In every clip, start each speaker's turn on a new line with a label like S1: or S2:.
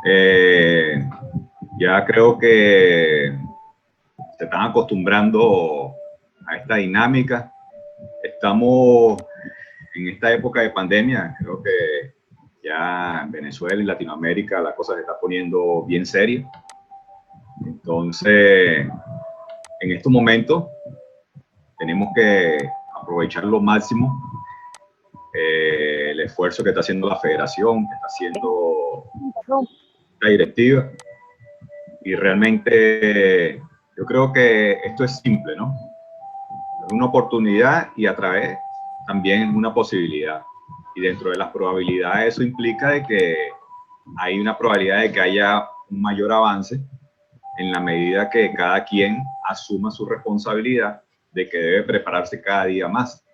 S1: Eh, ya creo que se están acostumbrando a esta dinámica. Estamos en esta época de pandemia, creo que ya en Venezuela y Latinoamérica la cosa se está poniendo bien seria. Entonces, en estos momentos tenemos que aprovechar lo máximo el esfuerzo que está haciendo la federación, que está haciendo la directiva. Y realmente yo creo que esto es simple, ¿no? Es una oportunidad y a través también una posibilidad. Y dentro de las probabilidades eso implica de que hay una probabilidad de que haya un mayor avance en la medida que cada quien asuma su responsabilidad de que debe prepararse cada día más.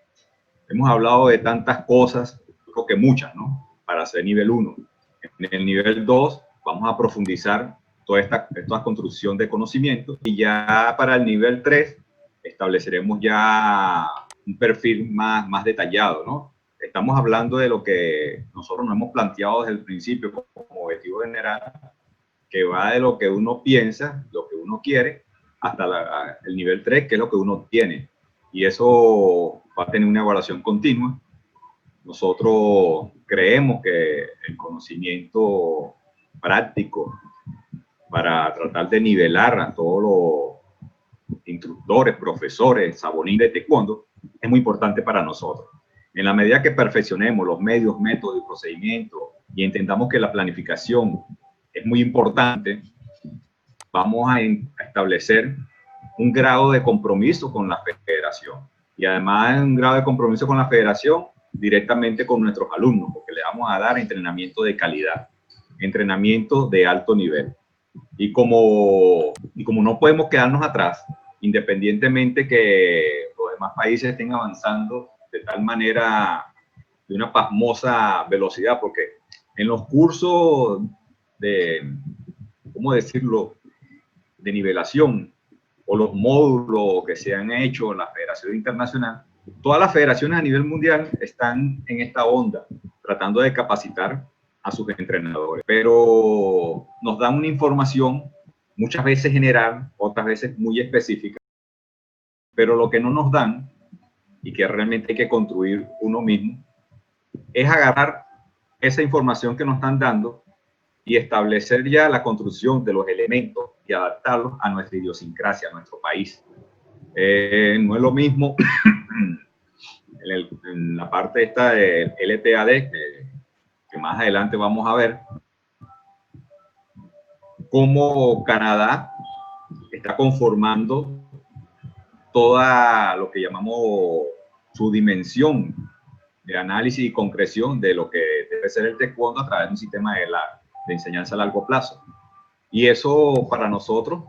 S1: Hemos hablado de tantas cosas, creo que muchas, ¿no? Para hacer nivel 1. En el nivel 2 vamos a profundizar toda esta construcción de conocimiento y ya para el nivel 3 estableceremos ya un perfil más detallado, ¿no? Estamos hablando de lo que nosotros nos hemos planteado desde el principio como objetivo general, que va de lo que uno piensa, lo que uno quiere, hasta el nivel 3, que es lo que uno tiene. Y eso va a tener una evaluación continua. Nosotros creemos que el conocimiento práctico para tratar de nivelar a todos los instructores, profesores, sabonines de taekwondo es muy importante para nosotros. En la medida que perfeccionemos los medios, métodos y procedimientos y entendamos que la planificación es muy importante, vamos a establecer un grado de compromiso con la federación y además un grado de compromiso con la federación directamente con nuestros alumnos, porque le vamos a dar entrenamiento de calidad, entrenamiento de alto nivel. Y como no podemos quedarnos atrás, independientemente que los demás países estén avanzando de tal manera, de una pasmosa velocidad, porque en los cursos de, ¿cómo decirlo?, de nivelación o los módulos que se han hecho en la Federación Internacional, todas las federaciones a nivel mundial están en esta onda, tratando de capacitar a sus entrenadores, pero nos dan una información muchas veces general, otras veces muy específica, pero lo que no nos dan y que realmente hay que construir uno mismo es agarrar esa información que nos están dando y establecer ya la construcción de los elementos y adaptarlos a nuestra idiosincrasia, a nuestro país. No es lo mismo en la parte esta de LTAD, que más adelante vamos a ver, cómo Canadá está conformando toda lo que llamamos su dimensión de análisis y concreción de lo que debe ser el taekwondo a través de un sistema de enseñanza a largo plazo. Y eso para nosotros,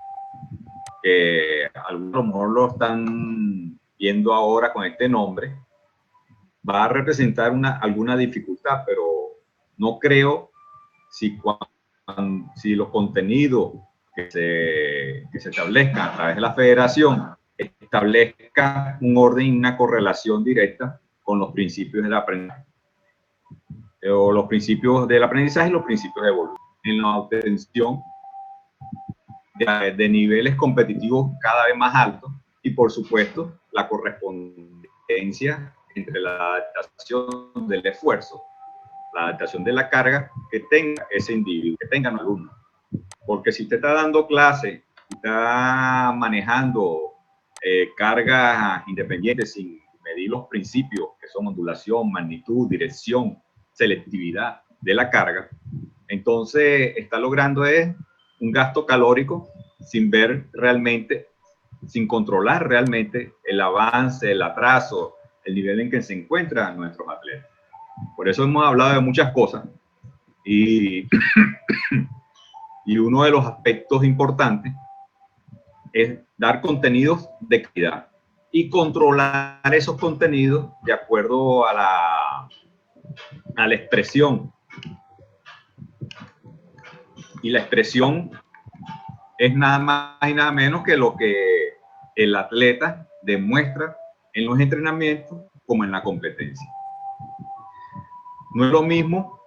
S1: que a lo mejor lo están viendo ahora con este nombre, va a representar alguna dificultad, pero no creo si los contenidos que se establezcan a través de la federación establezca un orden y una correlación directa con los principios del aprendizaje, o los principios del aprendizaje y los principios de evolución, en la obtención de niveles competitivos cada vez más altos y, por supuesto, la correspondencia entre la adaptación del esfuerzo, la adaptación de la carga que tenga ese individuo, que tenga un alumno. Porque si usted está dando clase, está manejando cargas independientes sin medir los principios que son ondulación, magnitud, dirección, selectividad de la carga, entonces está logrando un gasto calórico sin ver realmente, sin controlar realmente el avance, el atraso, el nivel en que se encuentran nuestros atletas. Por eso hemos hablado de muchas cosas y uno de los aspectos importantes es dar contenidos de calidad y controlar esos contenidos de acuerdo a la expresión. Y la expresión es nada más y nada menos que lo que el atleta demuestra en los entrenamientos como en la competencia. No es lo mismo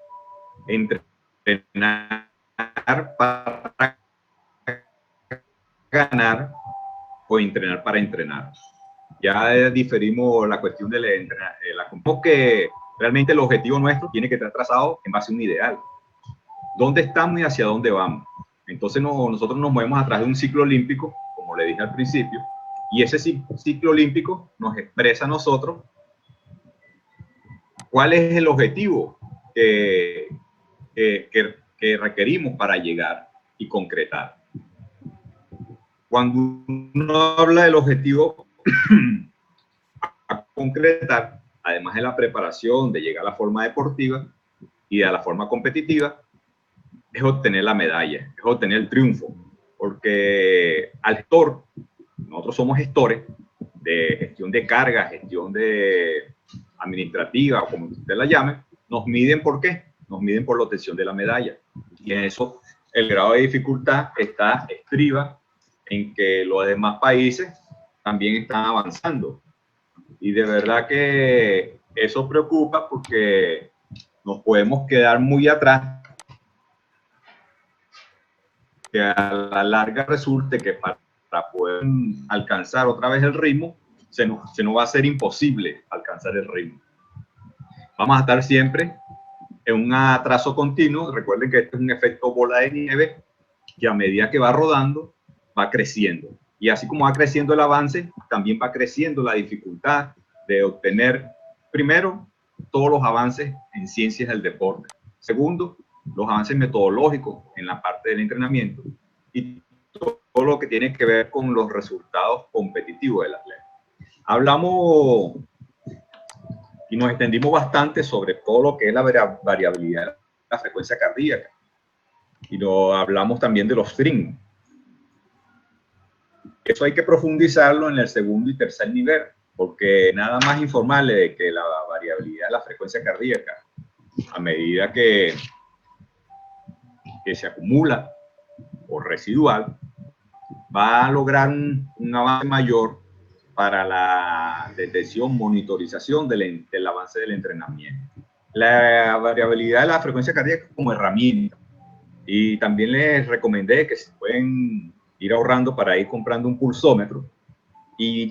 S1: entrenar
S2: para ganar o entrenar para entrenar. Ya diferimos la cuestión de que realmente el objetivo nuestro tiene que estar trazado en base a un ideal. ¿Dónde estamos y hacia dónde vamos? Entonces nosotros nos movemos a través de un ciclo olímpico, como le dije al principio, y ese ciclo olímpico nos expresa a nosotros cuál es el objetivo que requerimos para llegar y concretar. Cuando uno habla del objetivo a concretar, además de la preparación, de llegar a la forma deportiva y a la forma competitiva, es obtener la medalla, es obtener el triunfo, porque al gestor, nosotros somos gestores de gestión de carga, gestión de administrativa, o como usted la llame, nos miden ¿por qué? Nos miden por la obtención de la medalla. Y en eso el grado de dificultad estriba en que los demás países también están avanzando. Y de verdad que eso preocupa porque nos podemos quedar muy atrás, que a la larga resulte que para poder alcanzar otra vez el ritmo, se nos va a ser imposible alcanzar el ritmo. Vamos a estar siempre en un atraso continuo. Recuerden que este es un efecto bola de nieve que a medida que va rodando, va creciendo. Y así como va creciendo el avance, también va creciendo la dificultad de obtener, primero, todos los avances en ciencias del deporte. Segundo, los avances metodológicos en la parte del entrenamiento. Y todo lo que tiene que ver con los resultados competitivos del atleta. Hablamos y nos extendimos bastante sobre todo lo que es la variabilidad de la frecuencia cardíaca. Y hablamos también de los TRIN. Eso hay que profundizarlo en el segundo y tercer nivel, porque nada más informarle de que la variabilidad de la frecuencia cardíaca, a medida que se acumula o residual, va a lograr un avance mayor para la detección, monitorización del avance del entrenamiento. La variabilidad de la frecuencia cardíaca como herramienta. Y también les recomendé que se pueden ir ahorrando para ir comprando un pulsómetro y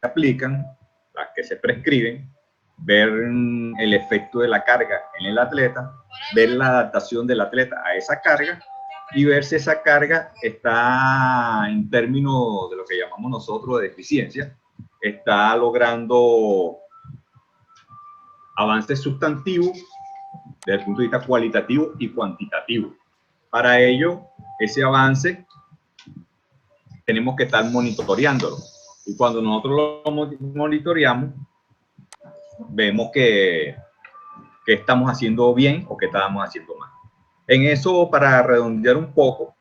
S2: aplican las que se prescriben, ver el efecto de la carga en el atleta, ver la adaptación del atleta a esa carga y ver si esa carga está en términos de lo que llamamos nosotros de eficiencia, está logrando avances sustantivos desde el punto de vista cualitativo y cuantitativo. Para ello, ese avance tenemos que estar monitoreándolo. Y cuando nosotros lo monitoreamos, vemos que estamos haciendo bien o que estamos haciendo mal. En eso, para redondear un poco,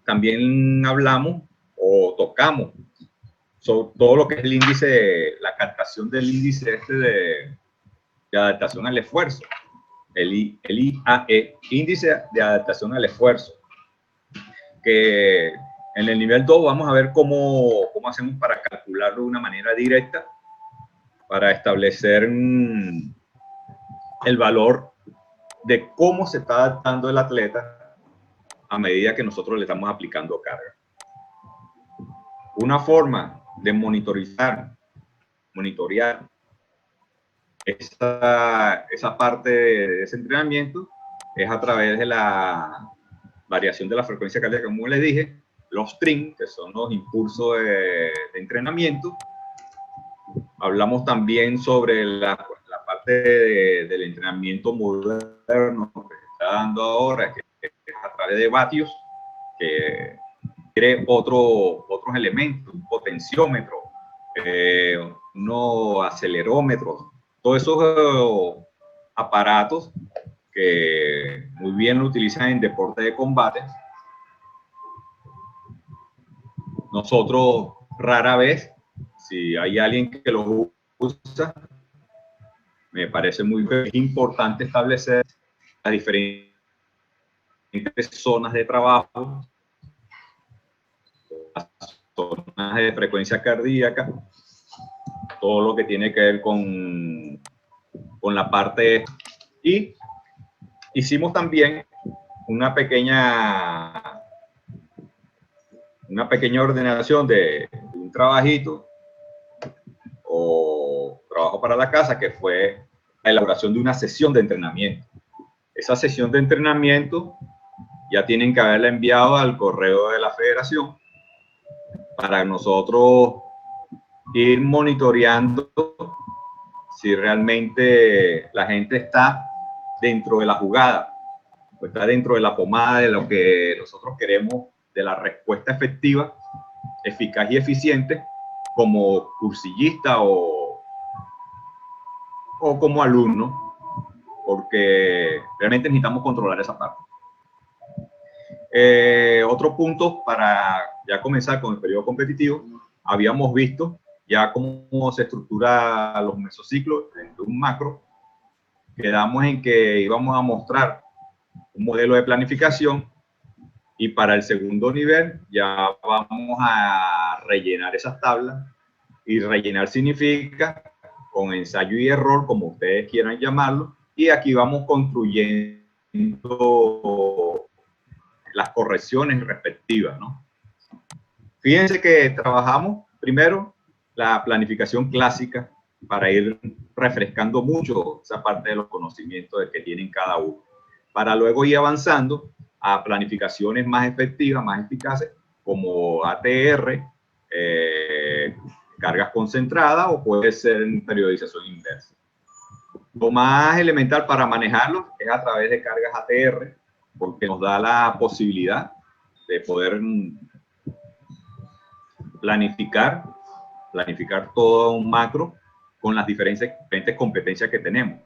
S2: también hablamos o tocamos sobre todo lo que es el índice, la captación del índice de adaptación al esfuerzo, el IAE, índice de adaptación al esfuerzo, que en el nivel 2 vamos a ver cómo hacemos para calcularlo de una manera directa, para establecer el valor de cómo se está adaptando el atleta a medida que nosotros le estamos aplicando carga. Una forma de monitorear esa parte de ese entrenamiento es a través de la variación de la frecuencia cardíaca, como les dije, los TRIN, que son los impulsos de entrenamiento. Hablamos también sobre la parte del entrenamiento moderno que se está dando ahora, que es a través de vatios, que tiene otros elementos, un potenciómetro, unos acelerómetros, todos esos aparatos que muy bien lo utilizan en deporte de combate. Nosotros rara vez, si hay alguien que los usa, me parece muy importante establecer las diferentes zonas de trabajo, las zonas de frecuencia cardíaca, todo lo que tiene que ver con la parte. Y hicimos también
S1: una pequeña ordenación de un trabajito o trabajo para la casa, que fue la elaboración de una sesión de entrenamiento. Esa sesión de entrenamiento ya tienen que haberla enviado al correo de la federación para nosotros ir monitoreando si realmente la gente está dentro de la jugada, o está dentro de la pomada de lo que nosotros queremos, de la respuesta efectiva, eficaz y eficiente, como cursillista o como alumno, porque realmente necesitamos controlar esa parte. Otro punto para ya comenzar con el periodo competitivo, habíamos visto ya cómo se estructura los mesociclos de un macro. Quedamos en que íbamos a mostrar un modelo de planificación, y para el segundo nivel ya vamos a rellenar esas tablas, y rellenar significa con ensayo y error, como ustedes quieran llamarlo, y aquí vamos construyendo las correcciones respectivas, ¿no? Fíjense que trabajamos primero la planificación clásica para ir refrescando mucho esa parte de los conocimientos que tienen cada uno, para luego ir avanzando a planificaciones más efectivas, más eficaces, como ATR, cargas concentradas, o puede ser en periodización inversa. Lo más elemental para manejarlo es a través de cargas ATR, porque nos da la posibilidad de poder planificar todo un macro con las diferentes competencias que tenemos.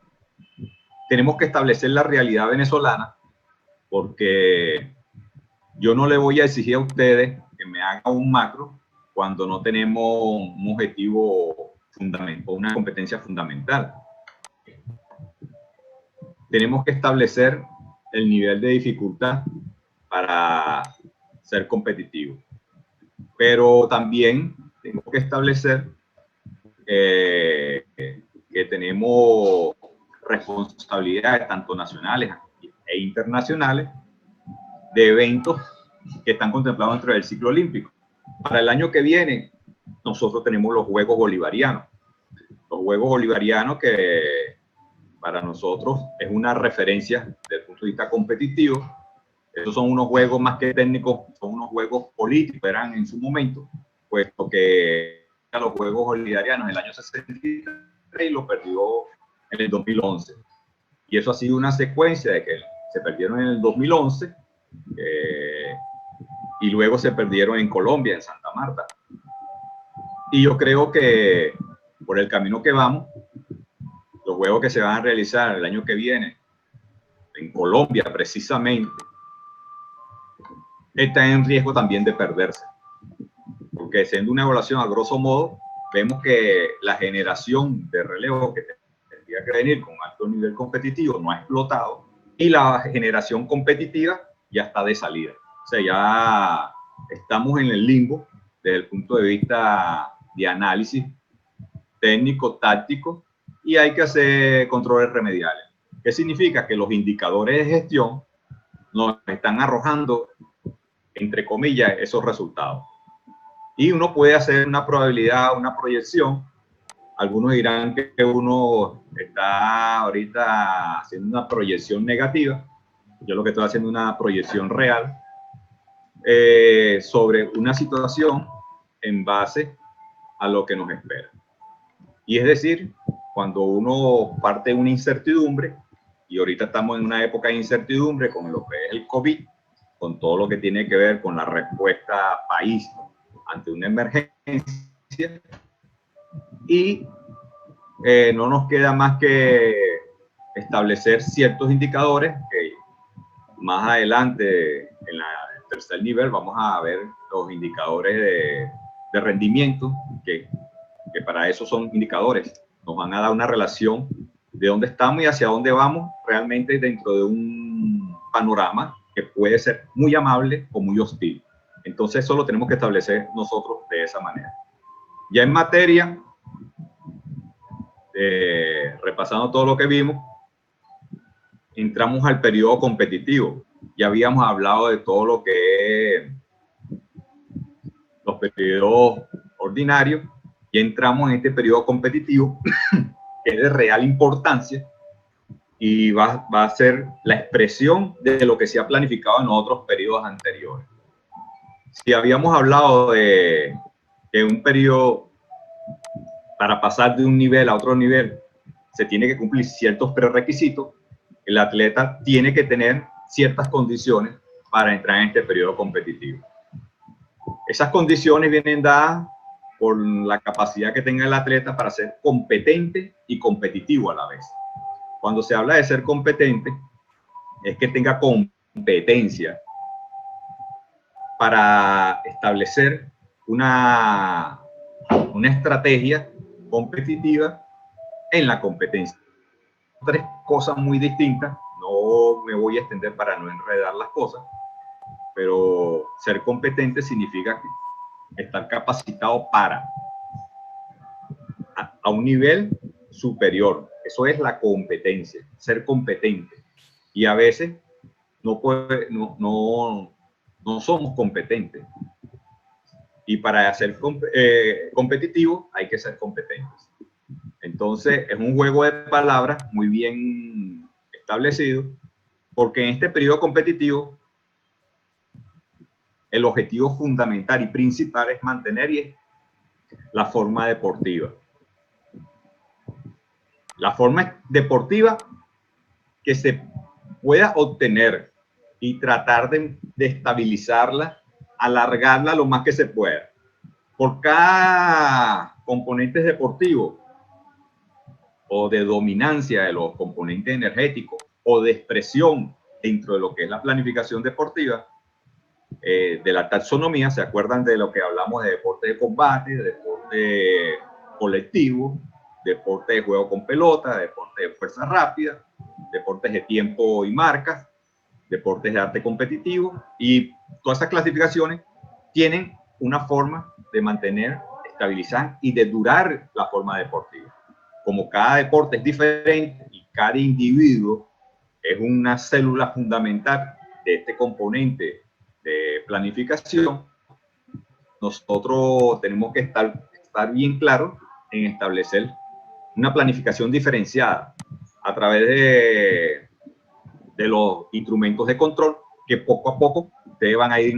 S1: Tenemos que establecer la realidad venezolana, porque yo no le voy a exigir a ustedes que me hagan un macro cuando no tenemos un objetivo fundamental, una competencia fundamental. Tenemos que establecer el nivel de dificultad para ser competitivo, pero también tengo que establecer que tenemos responsabilidades tanto nacionales e internacionales de eventos que están contemplados dentro del ciclo olímpico. Para el año que viene, nosotros tenemos los Juegos Bolivarianos. Los Juegos Bolivarianos, que para nosotros es una referencia desde el punto de vista competitivo. Estos son unos juegos más que técnicos, son unos juegos políticos, eran en su momento, puesto que los Juegos Bolivarianos en el año 63 lo perdió en el 2011. Y eso ha sido una secuencia de que se perdieron en el 2011 y luego se perdieron en Colombia, en Santa Marta. Y yo creo que por el camino que vamos, los juegos que se van a realizar el año que viene en Colombia precisamente están en riesgo también de perderse, porque siendo una evaluación a grosso modo, vemos que la generación de relevo que tendría que venir con alto nivel competitivo no ha explotado, y la generación competitiva ya está de salida. O sea, ya estamos en el limbo desde el punto de vista de análisis técnico, táctico, y hay que hacer controles remediales. ¿Qué significa? Que los indicadores de gestión nos están arrojando, entre comillas, esos resultados. Y uno puede hacer una probabilidad, una proyección. Algunos dirán que uno está ahorita haciendo una proyección negativa. Yo lo que estoy haciendo es una proyección real sobre una situación en base a lo que nos espera. Y es decir, cuando uno parte de una incertidumbre, y ahorita estamos en una época de incertidumbre con lo que es el COVID, con todo lo que tiene que ver con la respuesta país ante una emergencia, y no nos queda más que establecer ciertos indicadores que más adelante en el tercer nivel vamos a ver los indicadores de rendimiento, que para eso son indicadores, nos van a dar una relación de dónde estamos y hacia dónde vamos realmente dentro de un panorama que puede ser muy amable o muy hostil. Entonces eso lo tenemos que establecer nosotros de esa manera. Ya en materia, repasando todo lo que vimos, entramos al periodo competitivo. Ya habíamos hablado de todo lo que es los periodos ordinarios y entramos en este periodo competitivo que es de real importancia y va a ser la expresión de lo que se ha planificado en otros periodos anteriores. Si habíamos hablado de que un periodo, para pasar de un nivel a otro nivel, se tiene que cumplir ciertos prerequisitos, el atleta tiene que tener ciertas condiciones para entrar en este periodo competitivo. Esas condiciones vienen dadas por la capacidad que tenga el atleta para ser competente y competitivo a la vez. Cuando se habla de ser competente, es que tenga competencia para establecer una estrategia competitiva en la competencia. Tres cosas muy distintas, no me voy a extender para no enredar las cosas, pero ser competente significa estar capacitado para a un nivel superior. Eso es la competencia, ser competente. Y a veces no somos competentes. Y para ser competitivo hay que ser competentes. Entonces es un juego de palabras muy bien establecido, porque en este periodo competitivo el objetivo fundamental y principal es mantener la forma deportiva. La forma deportiva que se pueda obtener y tratar de estabilizarla, alargarla lo más que se pueda. Por cada componente deportivo o de dominancia de los componentes energéticos o de expresión dentro de lo que es la planificación deportiva, de la taxonomía, ¿se acuerdan de lo que hablamos de deporte de combate, de deporte colectivo, deporte de juego con pelota, deporte de fuerza rápida, deportes de tiempo y marcas, deportes de arte competitivo? Y todas esas clasificaciones tienen una forma de mantener, estabilizar y de durar la forma deportiva. Como cada deporte es diferente y cada individuo es una célula fundamental de este componente de planificación, nosotros tenemos que estar bien claros en establecer una planificación diferenciada a través de los instrumentos de control que poco a poco ustedes van a ir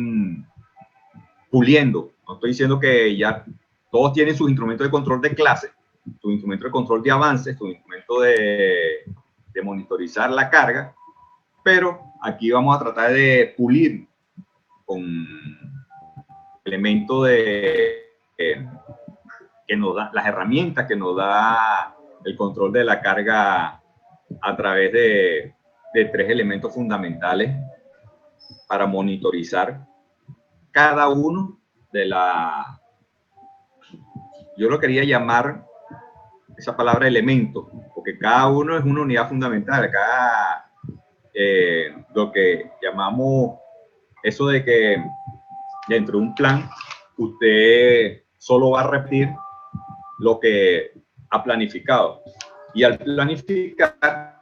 S1: puliendo. No estoy diciendo que ya todos tienen sus instrumentos de control de clase, su instrumento de control de avance, su instrumento de monitorizar la carga, pero aquí vamos a tratar de pulir con elementos que nos da, las herramientas que nos da el control de la carga a través de tres elementos fundamentales para monitorizar cada uno de yo lo quería llamar esa palabra elemento, porque cada uno es una unidad fundamental, cada lo que llamamos eso de que dentro de un plan usted solo va a repetir lo que ha planificado, y al planificar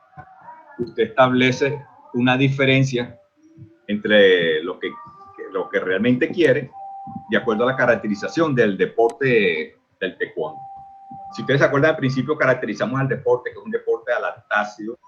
S1: usted establece una diferencia entre lo que realmente quiere de acuerdo a la caracterización del deporte del taekwondo. Si ustedes se acuerdan, al principio caracterizamos al deporte, que es un deporte alactáceo,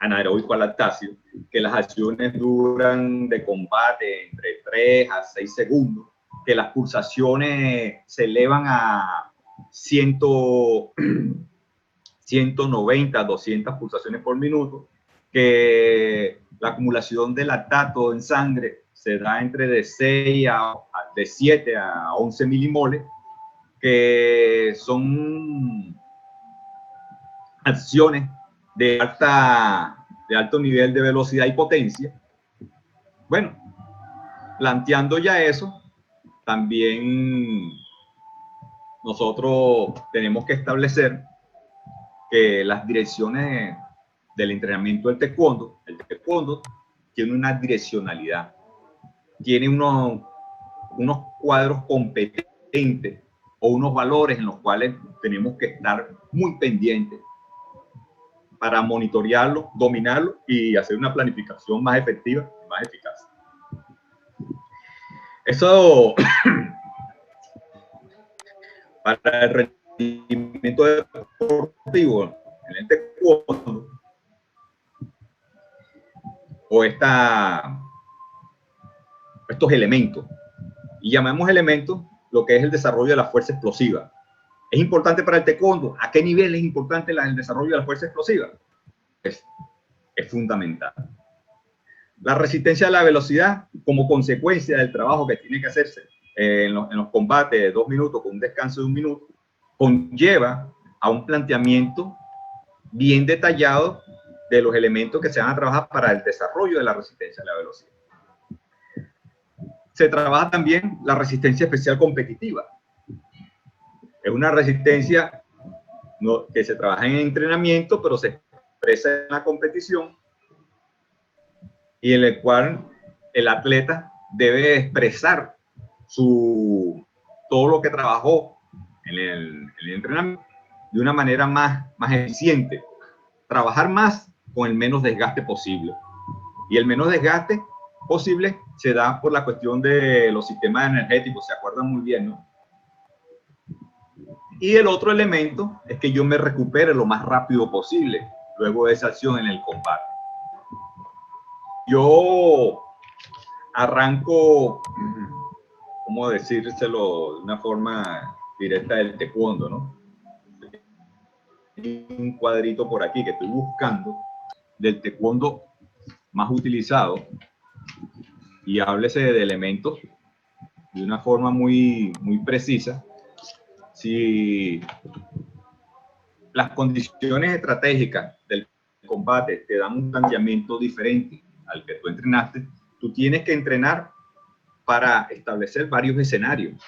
S1: anaeróbico alactáceo, que las acciones duran de combate entre 3 a 6 segundos, que las pulsaciones se elevan a 190, 200 pulsaciones por minuto, que la acumulación de lactato en sangre se da entre de 7 a 11 milimoles, que son acciones de alto nivel de velocidad y potencia. Bueno, planteando ya eso, también nosotros tenemos que establecer que las direcciones del entrenamiento del taekwondo, el taekwondo tiene una direccionalidad, tiene unos cuadros competentes o unos valores en los cuales tenemos que estar muy pendientes para monitorearlo, dominarlo y hacer una planificación más efectiva más eficaz. Eso para el rendimiento deportivo en el taekwondo o estos elementos, y llamamos elementos lo que es el desarrollo de la fuerza explosiva. ¿Es importante para el taekwondo? ¿A qué nivel es importante el desarrollo de la fuerza explosiva? Es fundamental. La resistencia a la velocidad, como consecuencia del trabajo que tiene que hacerse en los combates de 2 minutos con un descanso de 1 minuto, conlleva a un planteamiento bien detallado de los elementos que se van a trabajar para el desarrollo de la resistencia a la velocidad. Se trabaja también la resistencia especial competitiva. Es una resistencia que se trabaja en entrenamiento, pero se expresa en la competición, y en el cual el atleta debe expresar todo lo que trabajó en el entrenamiento de una manera más eficiente. Trabajar más con el menos desgaste posible. Y el menos desgaste posible se da por la cuestión de los sistemas energéticos, se acuerdan muy bien, ¿no? Y el otro elemento es que yo me recupere lo más rápido posible luego de esa acción en el combate. Yo arranco, ¿cómo decírselo de una forma directa, del taekwondo, ¿no? Hay un cuadrito por aquí que estoy buscando del taekwondo más utilizado, y háblese de elementos de una forma muy precisa. Si las condiciones estratégicas del combate te dan un planteamiento diferente al que tú entrenaste, tú tienes que entrenar para establecer varios escenarios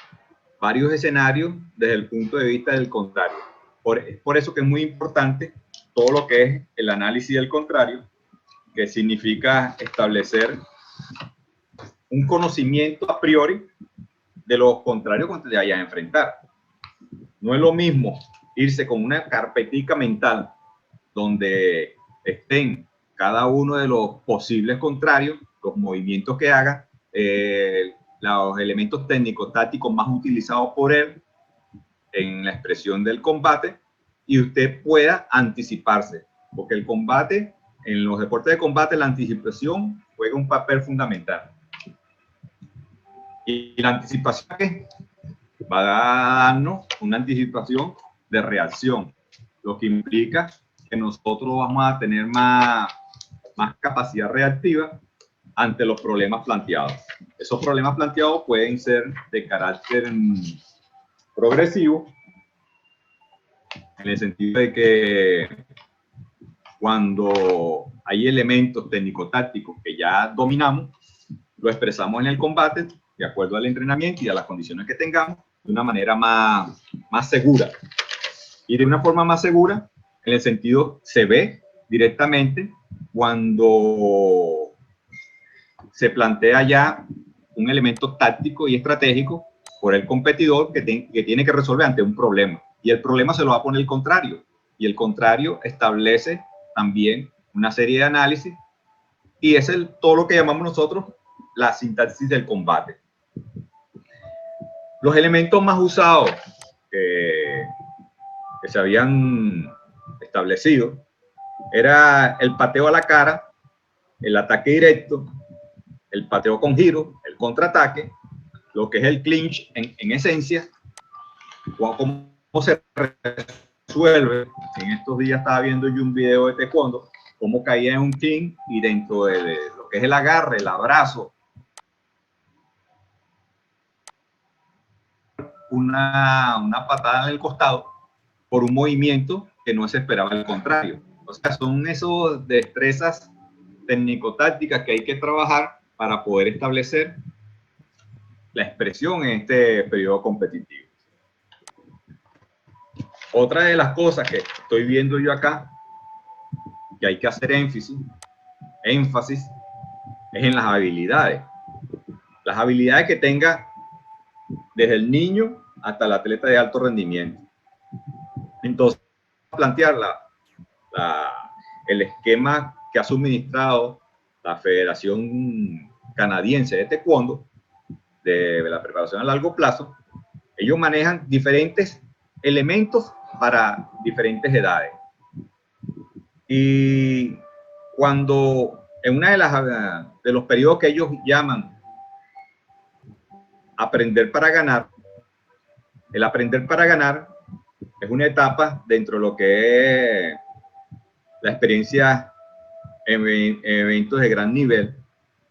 S1: desde el punto de vista del contrario. Por eso que es muy importante todo lo que es el análisis del contrario, que significa establecer un conocimiento a priori de los contrarios cuando te vayas a enfrentar. No es lo mismo irse con una carpetica mental donde estén cada uno de los posibles contrarios, los movimientos que haga, los elementos técnicos, tácticos más utilizados por él en la expresión del combate, y usted pueda anticiparse, porque el combate, en los deportes de combate, la anticipación juega un papel fundamental. Y la anticipación, ¿qué? Va a darnos una anticipación de reacción, lo que implica que nosotros vamos a tener más capacidad reactiva ante los problemas planteados. Esos problemas planteados pueden ser de carácter progresivo, en el sentido de que cuando hay elementos técnico-tácticos que ya dominamos, lo expresamos en el combate de acuerdo al entrenamiento y a las condiciones que tengamos, de una manera más segura. Y de una forma más segura, en el sentido, se ve directamente cuando se plantea ya un elemento táctico y estratégico por el competidor que tiene que resolver ante un problema. Y el problema se lo va a poner el contrario. Y el contrario establece también una serie de análisis, y es todo lo que llamamos nosotros la sintaxis del combate. Los elementos más usados que se habían establecido era el pateo a la cara, el ataque directo, el pateo con giro, el contraataque, lo que es el clinch en esencia, cómo se resuelve. En estos días estaba viendo yo un video de taekwondo, cómo caía en un clinch, y dentro de lo que es el agarre, el abrazo, una patada en el costado por un movimiento que no se esperaba al contrario. O sea, son esos destrezas técnico-tácticas que hay que trabajar para poder establecer la expresión en este periodo competitivo. Otra de las cosas que estoy viendo yo acá, que hay que hacer énfasis, es en las habilidades. Las habilidades que tenga desde el niño hasta el atleta de alto rendimiento. Entonces, plantear el esquema que ha suministrado la Federación Canadiense de Taekwondo, de la preparación a largo plazo, ellos manejan diferentes elementos para diferentes edades. Y cuando en una de los periodos que ellos llaman aprender para ganar, el aprender para ganar es una etapa dentro de lo que es la experiencia en eventos de gran nivel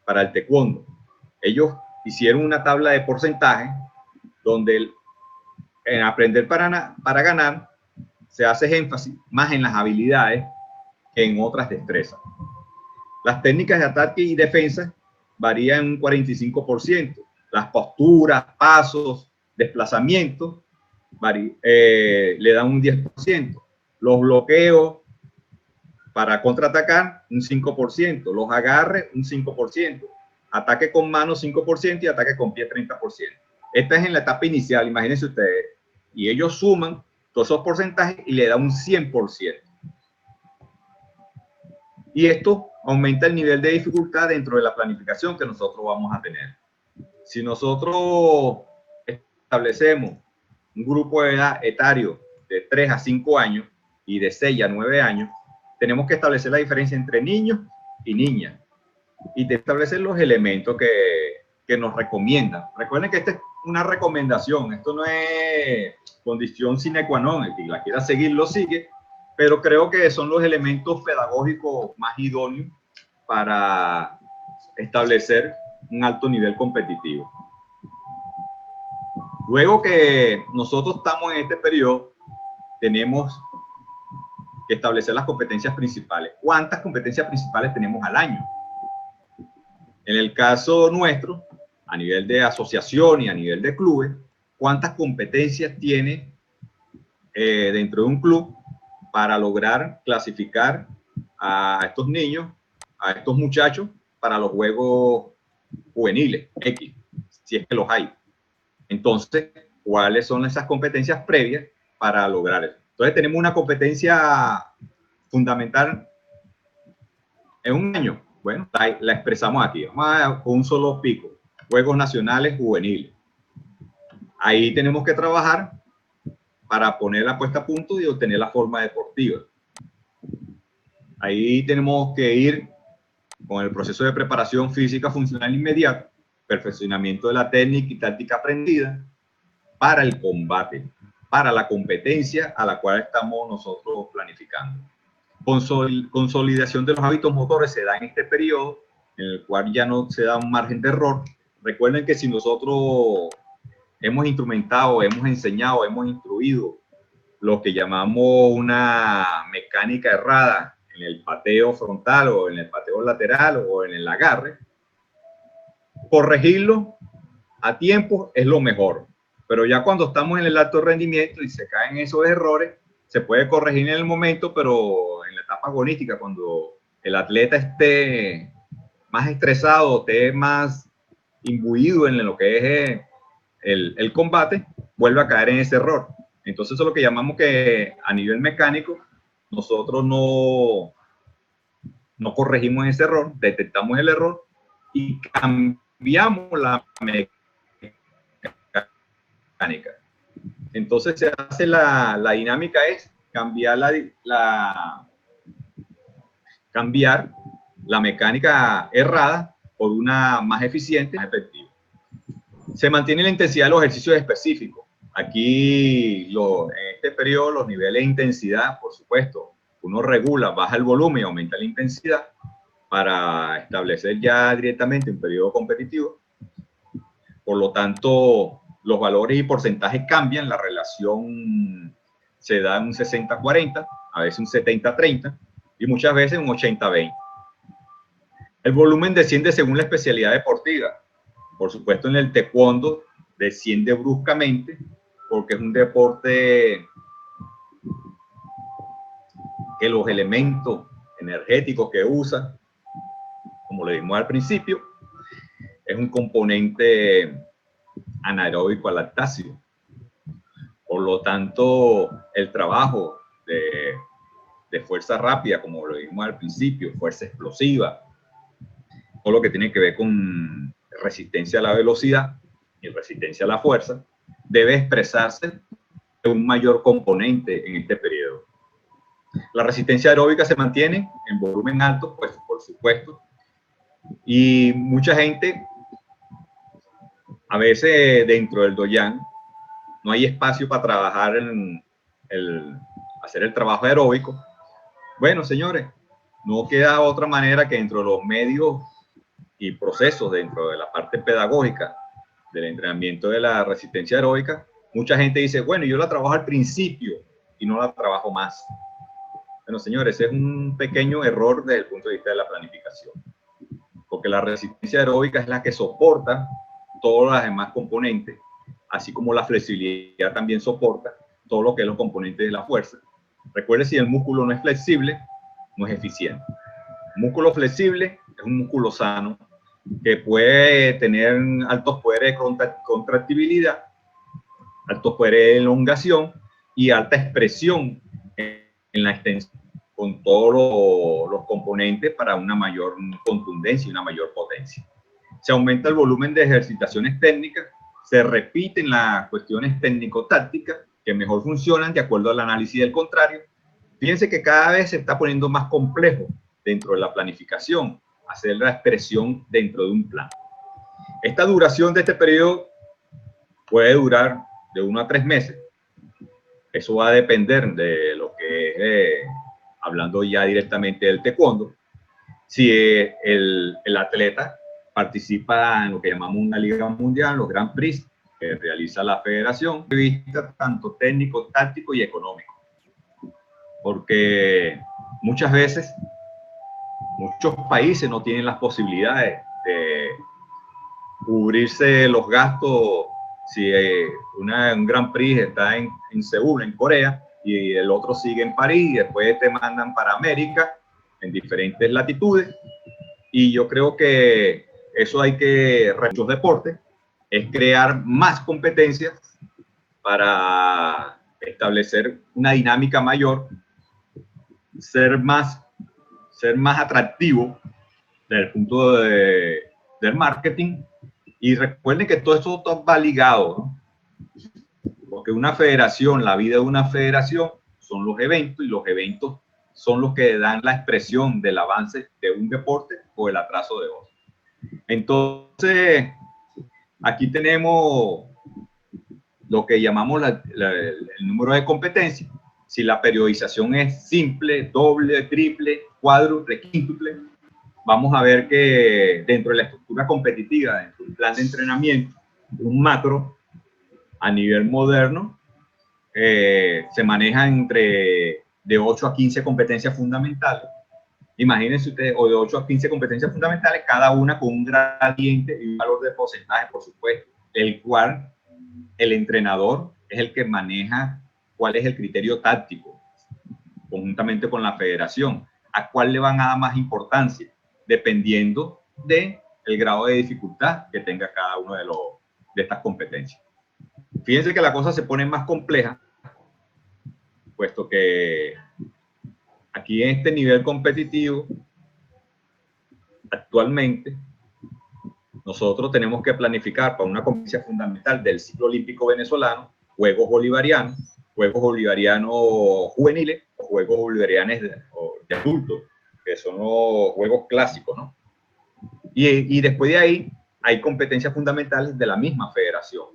S1: para el taekwondo. Ellos hicieron una tabla de porcentaje donde en aprender para ganar se hace énfasis más en las habilidades que en otras destrezas. Las técnicas de ataque y defensa varían un 45%. Las posturas, pasos, desplazamientos le dan un 10%. Los bloqueos para contraatacar, un 5%. Los agarres, un 5%. Ataque con mano, 5%. Y ataque con pie, 30%. Esta es en la etapa inicial, imagínense ustedes. Y ellos suman todos esos porcentajes y le dan un 100%. Y esto aumenta el nivel de dificultad dentro de la planificación que nosotros vamos a tener. Si nosotros establecemos un grupo de edad etario de 3 a 5 años y de 6 a 9 años, tenemos que establecer la diferencia entre niños y niñas y establecer los elementos que nos recomiendan. Recuerden que esta es una recomendación, esto no es condición sine qua non, el que la quiera seguir lo sigue, pero creo que son los elementos pedagógicos más idóneos para establecer un alto nivel competitivo. Luego que nosotros estamos en este periodo, tenemos que establecer las competencias principales. ¿Cuántas competencias principales tenemos al año? En el caso nuestro, a nivel de asociación y a nivel de clubes, ¿cuántas competencias tiene dentro de un club para lograr clasificar a estos niños, a estos muchachos, para los juegos juveniles, X, si es que los hay? Entonces, ¿cuáles son esas competencias previas para lograr eso? Entonces, tenemos una competencia fundamental en un año. Bueno, la expresamos aquí. Vamos con un solo pico. Juegos Nacionales Juveniles. Ahí tenemos que trabajar para poner la puesta a punto y obtener la forma deportiva. Ahí tenemos que ir con el proceso de preparación física funcional inmediato, perfeccionamiento de la técnica y táctica aprendida para el combate, para la competencia a la cual estamos nosotros planificando. Consolidación de los hábitos motores se da en este periodo, en el cual ya no se da un margen de error. Recuerden que si nosotros hemos instrumentado, hemos enseñado, hemos instruido lo que llamamos una mecánica errada en el pateo frontal o en el pateo lateral o en el agarre, corregirlo a tiempo es lo mejor. Pero ya cuando estamos en el alto rendimiento y se caen esos errores, se puede corregir en el momento, pero en la etapa agonística, cuando el atleta esté más estresado, esté más imbuido en lo que es el combate, vuelve a caer en ese error. Entonces eso es lo que llamamos que a nivel mecánico nosotros no corregimos ese error, detectamos el error y cambiamos la mecánica. Entonces se hace la dinámica es cambiar cambiar la mecánica errada por una más eficiente, más efectiva. Se mantiene la intensidad de los ejercicios específicos. Aquí, en este periodo, los niveles de intensidad, por supuesto, uno regula, baja el volumen y aumenta la intensidad para establecer ya directamente un periodo competitivo. Por lo tanto, los valores y porcentajes cambian, la relación se da en un 60-40, a veces un 70-30 y muchas veces un 80-20. El volumen desciende según la especialidad deportiva. Por supuesto, en el taekwondo desciende bruscamente porque es un deporte que los elementos energéticos que usa, como le dijimos al principio, es un componente anaeróbico a lactáceo. Por lo tanto, el trabajo de fuerza rápida, como lo dijimos al principio, fuerza explosiva, todo lo que tiene que ver con resistencia a la velocidad y resistencia a la fuerza, debe expresarse en un mayor componente en este periodo. La resistencia aeróbica se mantiene en volumen alto, pues por supuesto, y mucha gente, a veces dentro del doyan, no hay espacio para trabajar hacer el trabajo aeróbico. Bueno, señores, no queda otra manera que dentro de los medios y procesos, dentro de la parte pedagógica del entrenamiento de la resistencia aeróbica, mucha gente dice, bueno, yo la trabajo al principio y no la trabajo más. Bueno, señores, ese es un pequeño error desde el punto de vista de la planificación, porque la resistencia aeróbica es la que soporta todos los demás componentes, así como la flexibilidad también soporta todo lo que es los componentes de la fuerza. Recuerde, si el músculo no es flexible, no es eficiente. Un músculo flexible es un músculo sano que puede tener altos poderes de contractibilidad, altos poderes de elongación y alta expresión en la extensión, con todos los componentes para una mayor contundencia y una mayor potencia. Se aumenta el volumen de ejercitaciones técnicas, se repiten las cuestiones técnico-tácticas que mejor funcionan de acuerdo al análisis del contrario. Fíjense que cada vez se está poniendo más complejo dentro de la planificación, hacer la expresión dentro de un plan. Esta duración de este periodo puede durar de 1 a 3 meses. Eso va a depender de lo que es, hablando ya directamente del taekwondo, si el atleta participa en lo que llamamos una liga mundial, los Grand Prix, que realiza la federación, de vista tanto técnico, táctico y económico. Porque muchas veces, muchos países no tienen las posibilidades de cubrirse los gastos. Si un Grand Prix está en Seúl, en Corea, y el otro sigue en París, y después te mandan para América, en diferentes latitudes. Y yo creo que eso hay que, muchos deportes, es crear más competencias para establecer una dinámica mayor, ser más atractivo desde el punto del marketing. Y recuerden que todo esto va ligado, ¿no? Porque una federación, la vida de una federación son los eventos, y los eventos son los que dan la expresión del avance de un deporte o el atraso de otro. Entonces, aquí tenemos lo que llamamos el número de competencias. Si la periodización es simple, doble, triple, cuádruple, quíntuple, vamos a ver que dentro de la estructura competitiva, dentro del plan de entrenamiento, un macro a nivel moderno, se maneja entre de 8 a 15 competencias fundamentales. Imagínense ustedes, o de 8 a 15 competencias fundamentales, cada una con un gradiente y un valor de porcentaje, por supuesto, el cual el entrenador es el que maneja cuál es el criterio táctico, conjuntamente con la federación, a cuál le van a dar más importancia, dependiendo del grado de dificultad que tenga cada uno de estas competencias. Fíjense que la cosa se pone más compleja, puesto que aquí en este nivel competitivo, actualmente, nosotros tenemos que planificar para una competencia fundamental del ciclo olímpico venezolano, Juegos Bolivarianos juveniles o Juegos Bolivarianos de adultos, que son los juegos clásicos, ¿no? Y después de ahí hay competencias fundamentales de la misma federación.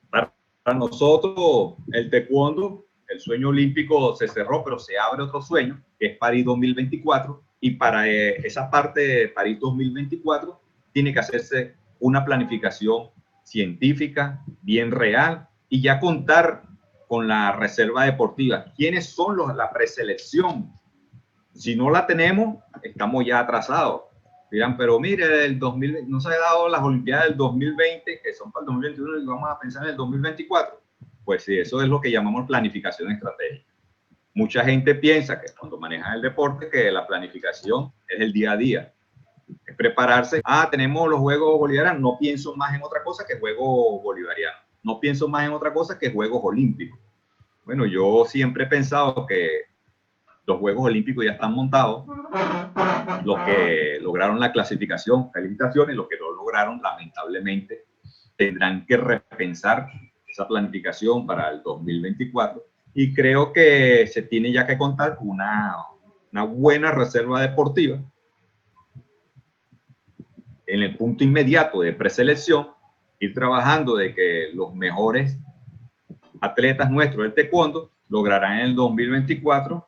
S1: Para nosotros, el taekwondo, el sueño olímpico se cerró, pero se abre otro sueño, que es París 2024, y para esa parte de París 2024 tiene que hacerse una planificación científica, bien real, y ya contar con la reserva deportiva. ¿Quiénes son la preselección? Si no la tenemos, estamos ya atrasados. Dirán, pero mire, el 2020, no se ha dado las Olimpiadas del 2020, que son para el 2021, y vamos a pensar en el 2024. Pues sí, eso es lo que llamamos planificación estratégica. Mucha gente piensa que cuando manejan el deporte, que la planificación es el día a día. Es prepararse. Tenemos los Juegos Bolivarianos, no pienso más en otra cosa que Juegos Bolivarianos. No pienso más en otra cosa que Juegos Olímpicos. Bueno, yo siempre he pensado que los Juegos Olímpicos ya están montados. Los que lograron la clasificación, felicitaciones, los que no lograron, lamentablemente, tendrán que repensar esa planificación para el 2024. Y creo que se tiene ya que contar con una buena reserva deportiva en el punto inmediato de preselección, ir trabajando de que los mejores atletas nuestros del taekwondo lograrán en el 2024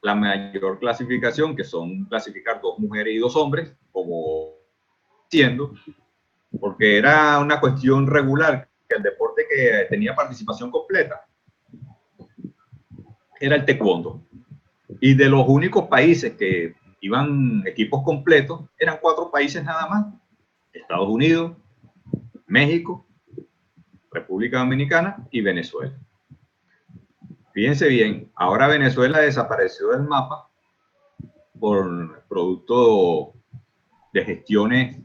S1: la mayor clasificación, que son clasificar 2 mujeres y 2 hombres, como siendo, porque era una cuestión regular, que el deporte que tenía participación completa era el taekwondo. Y de los únicos países que iban equipos completos, eran 4 países nada más: Estados Unidos, México, República Dominicana y Venezuela. Fíjense bien, ahora Venezuela desapareció del mapa por producto de gestiones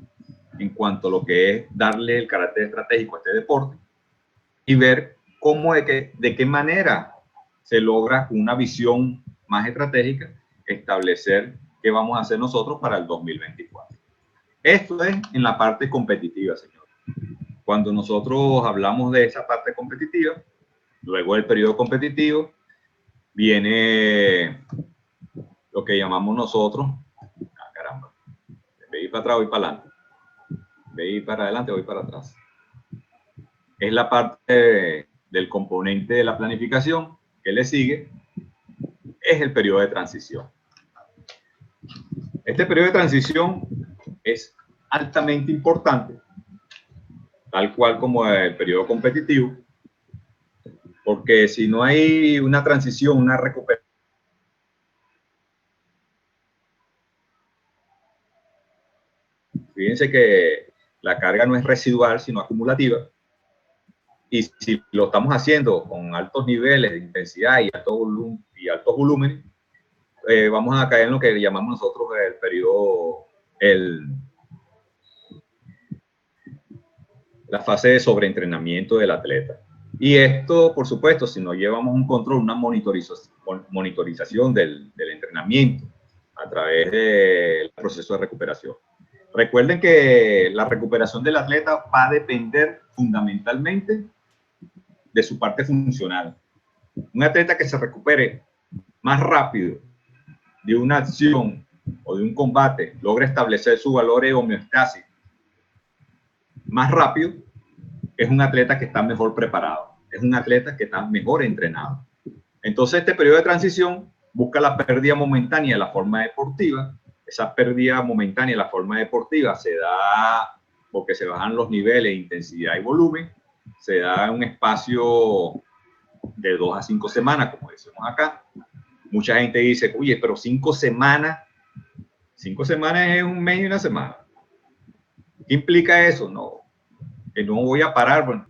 S1: en cuanto a lo que es darle el carácter estratégico a este deporte y ver cómo de qué manera se logra una visión más estratégica, establecer qué vamos a hacer nosotros para el 2024. Esto es en la parte competitiva, señor. Cuando nosotros hablamos de esa parte competitiva, luego del periodo competitivo, viene lo que llamamos nosotros, caramba, voy para atrás, voy para adelante, voy para adelante, voy para atrás. Es la parte del componente de la planificación que le sigue, es el periodo de transición. Este periodo de transición es altamente importante, tal cual como el periodo competitivo, porque si no hay una transición, una recuperación, fíjense que la carga no es residual, sino acumulativa, y si lo estamos haciendo con altos niveles de intensidad y altos volúmenes, vamos a caer en lo que llamamos nosotros el periodo, la fase de sobreentrenamiento del atleta. Y esto, por supuesto, si no llevamos un control, una monitorización del entrenamiento a través del proceso de recuperación. Recuerden que la recuperación del atleta va a depender fundamentalmente de su parte funcional. Un atleta que se recupere más rápido de una acción o de un combate, logra establecer su valor de homeostasis más rápido, es un atleta que está mejor preparado, es un atleta que está mejor entrenado. Entonces, este periodo de transición busca la pérdida momentánea de la forma deportiva. Esa pérdida momentánea de la forma deportiva se da porque se bajan los niveles de intensidad y volumen, se da en un espacio de 2 a 5 semanas, como decimos acá. Mucha gente dice, oye, pero 5 semanas es un mes y una semana. ¿Qué implica eso? No, que no voy a parar. Bueno,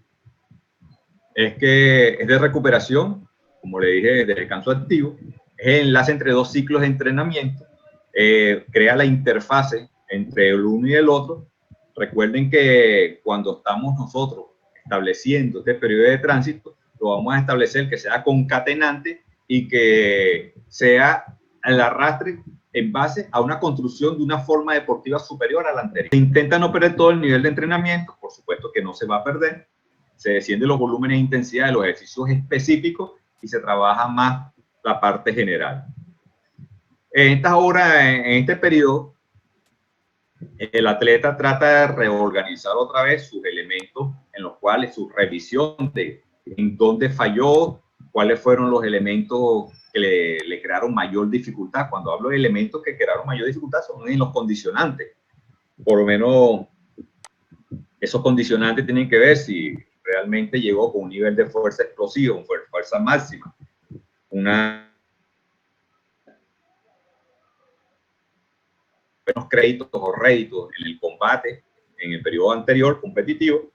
S1: es que es de recuperación, como le dije, de descanso activo, es el enlace entre 2 ciclos de entrenamiento, crea la interfase entre el uno y el otro. Recuerden que cuando estamos nosotros estableciendo este periodo de tránsito, lo vamos a establecer que sea concatenante y que sea el arrastre en base a una construcción de una forma deportiva superior a la anterior. Se intenta no perder todo el nivel de entrenamiento, por supuesto que no se va a perder, se desciende los volúmenes de intensidad de los ejercicios específicos y se trabaja más la parte general. En estas horas, en este periodo, el atleta trata de reorganizar otra vez sus elementos en los cuales su revisión de en dónde falló, cuáles fueron los elementos que le crearon mayor dificultad. Cuando hablo de elementos que crearon mayor dificultad son en los condicionantes. Por lo menos esos condicionantes tienen que ver si realmente llegó con un nivel de fuerza explosiva, fuerza máxima, unos créditos o réditos en el combate en el periodo anterior competitivo,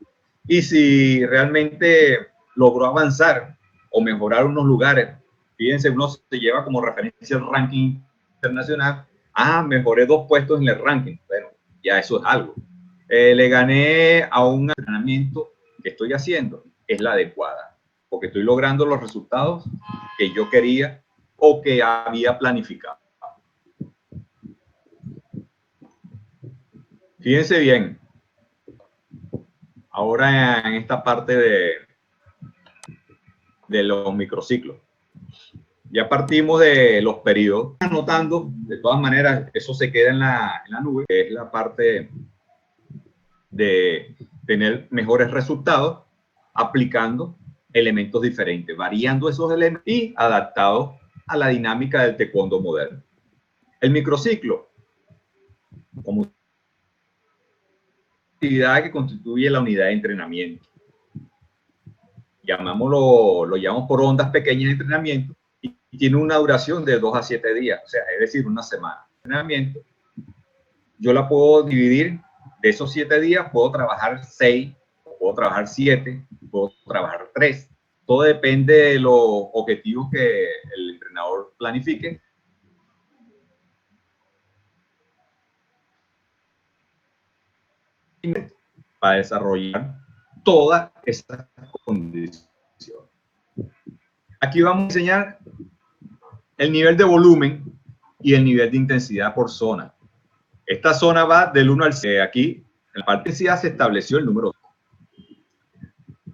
S1: y si realmente logró avanzar o mejorar unos lugares. Fíjense, uno se lleva como referencia el ranking internacional. Mejoré 2 puestos en el ranking. Bueno, ya eso es algo. Le gané a un entrenamiento que estoy haciendo, es la adecuada, porque estoy logrando los resultados que yo quería o que había planificado. Fíjense bien, ahora en esta parte de los microciclos. Ya partimos de los periodos. Anotando, de todas maneras, eso se queda en la nube, que es la parte de tener mejores resultados aplicando elementos diferentes, variando esos elementos y adaptados a la dinámica del taekwondo moderno. El microciclo, como actividad que constituye la unidad de entrenamiento. Lo llamamos por ondas pequeñas de entrenamiento y tiene una duración de 2 a 7 días, o sea, es decir, una semana. Entrenamiento, yo la puedo dividir, de esos 7 días puedo trabajar 6, puedo trabajar 7, puedo trabajar 3. Todo depende de los objetivos que el entrenador planifique. Para desarrollar todas estas condiciones. Aquí vamos a enseñar el nivel de volumen y el nivel de intensidad por zona. Esta zona va del 1 al 6. Aquí, en la parte de intensidad, se estableció el número 2.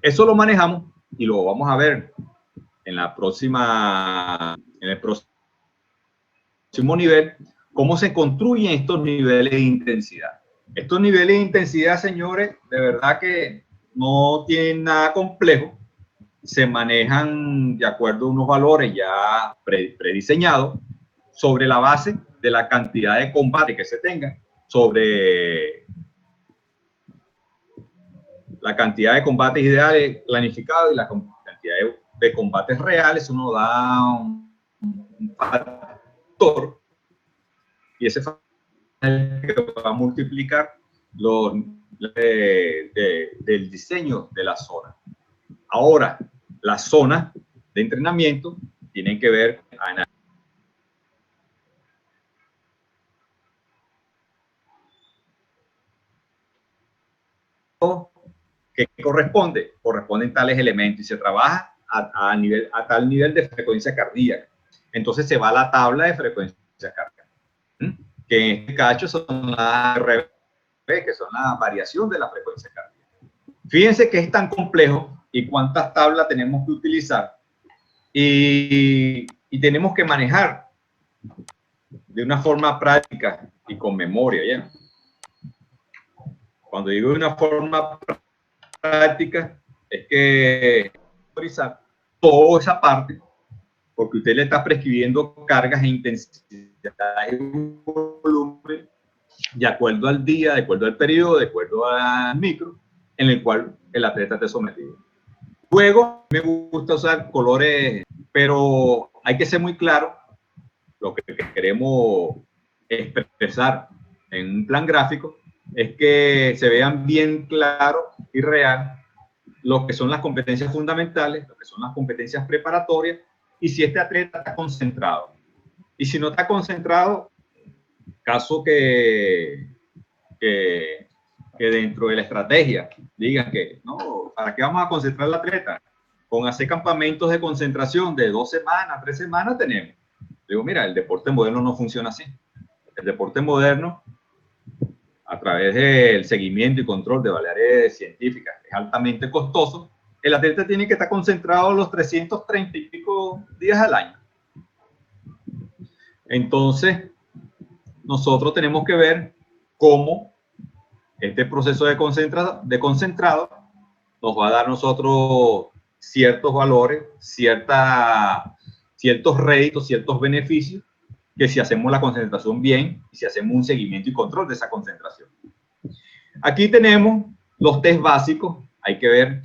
S1: Eso lo manejamos y lo vamos a ver en el próximo nivel, cómo se construyen estos niveles de intensidad. Estos niveles de intensidad, señores, de verdad que no tienen nada complejo. Se manejan de acuerdo a unos valores ya prediseñados sobre la base de la cantidad de combate que se tenga, sobre la cantidad de combates ideales planificados y la cantidad de combates reales. Uno da un factor y ese factor que va a multiplicar del diseño de la zona. Ahora, las zonas de entrenamiento tienen que ver que corresponden tales elementos y se trabaja a tal nivel de frecuencia cardíaca. Entonces se va a la tabla de frecuencia cardíaca, que en este caso son las RB, que son la variación de la frecuencia cardíaca. Fíjense que es tan complejo y cuántas tablas tenemos que utilizar y tenemos que manejar de una forma práctica y con memoria, ¿ya? Cuando digo de una forma práctica, es que memorizar toda esa parte, porque usted le está prescribiendo cargas e intensidad y volumen de acuerdo al día, de acuerdo al periodo, de acuerdo al micro en el cual el atleta esté sometido. Luego, me gusta usar colores, pero hay que ser muy claro lo que queremos expresar en un plan gráfico, es que se vean bien claro y real lo que son las competencias fundamentales, lo que son las competencias preparatorias, y si este atleta está concentrado. Y si no está concentrado, caso que dentro de la estrategia digan que no, ¿para qué vamos a concentrar al atleta? Con hacer campamentos de concentración de 2 semanas, 3 semanas tenemos. Digo, mira, el deporte moderno no funciona así. El deporte moderno, a través del seguimiento y control de variables científicas, es altamente costoso. El atleta tiene que estar concentrado los 330 y pico días al año. Entonces, nosotros tenemos que ver cómo este proceso de concentrado nos va a dar nosotros ciertos valores, ciertos réditos, ciertos beneficios, que si hacemos la concentración bien y si hacemos un seguimiento y control de esa concentración. Aquí tenemos los test básicos. Hay que ver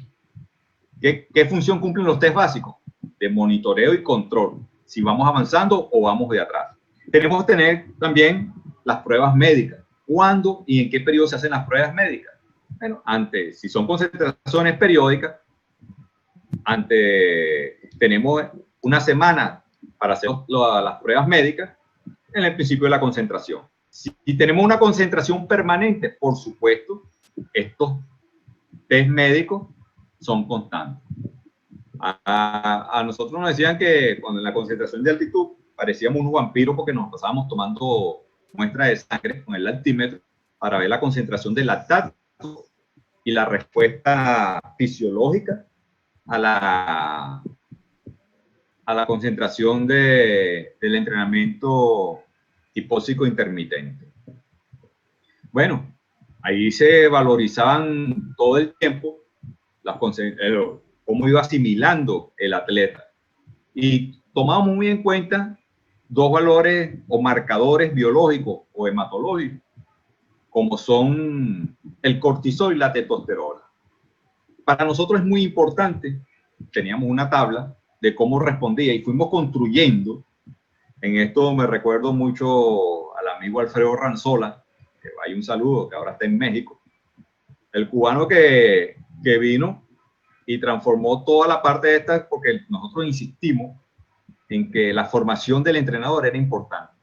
S1: qué función cumplen los test básicos de monitoreo y control, si vamos avanzando o vamos de atrás. Tenemos que tener también las pruebas médicas. ¿Cuándo y en qué periodo se hacen las pruebas médicas? Bueno, si son concentraciones periódicas, tenemos una semana para hacer las pruebas médicas en el principio de la concentración. Si tenemos una concentración permanente, por supuesto, estos test médicos son constantes.
S2: A nosotros nos decían que cuando en la concentración de altitud parecíamos unos vampiros porque nos pasábamos tomando muestra de sangre con el lactímetro para ver la concentración del lactato y la respuesta fisiológica a la concentración del entrenamiento hipóxico intermitente. Bueno, ahí se valorizaban todo el tiempo cómo iba asimilando el atleta. Y tomamos muy en cuenta dos valores o marcadores biológicos o hematológicos, como son el cortisol y la testosterona. Para nosotros es muy importante, teníamos una tabla de cómo respondía y fuimos construyendo. En esto me recuerdo mucho al amigo Alfredo Ranzola, que hay un saludo, que ahora está en México, el cubano que vino y transformó toda la parte de esta, porque nosotros insistimos en que la formación del entrenador era importante.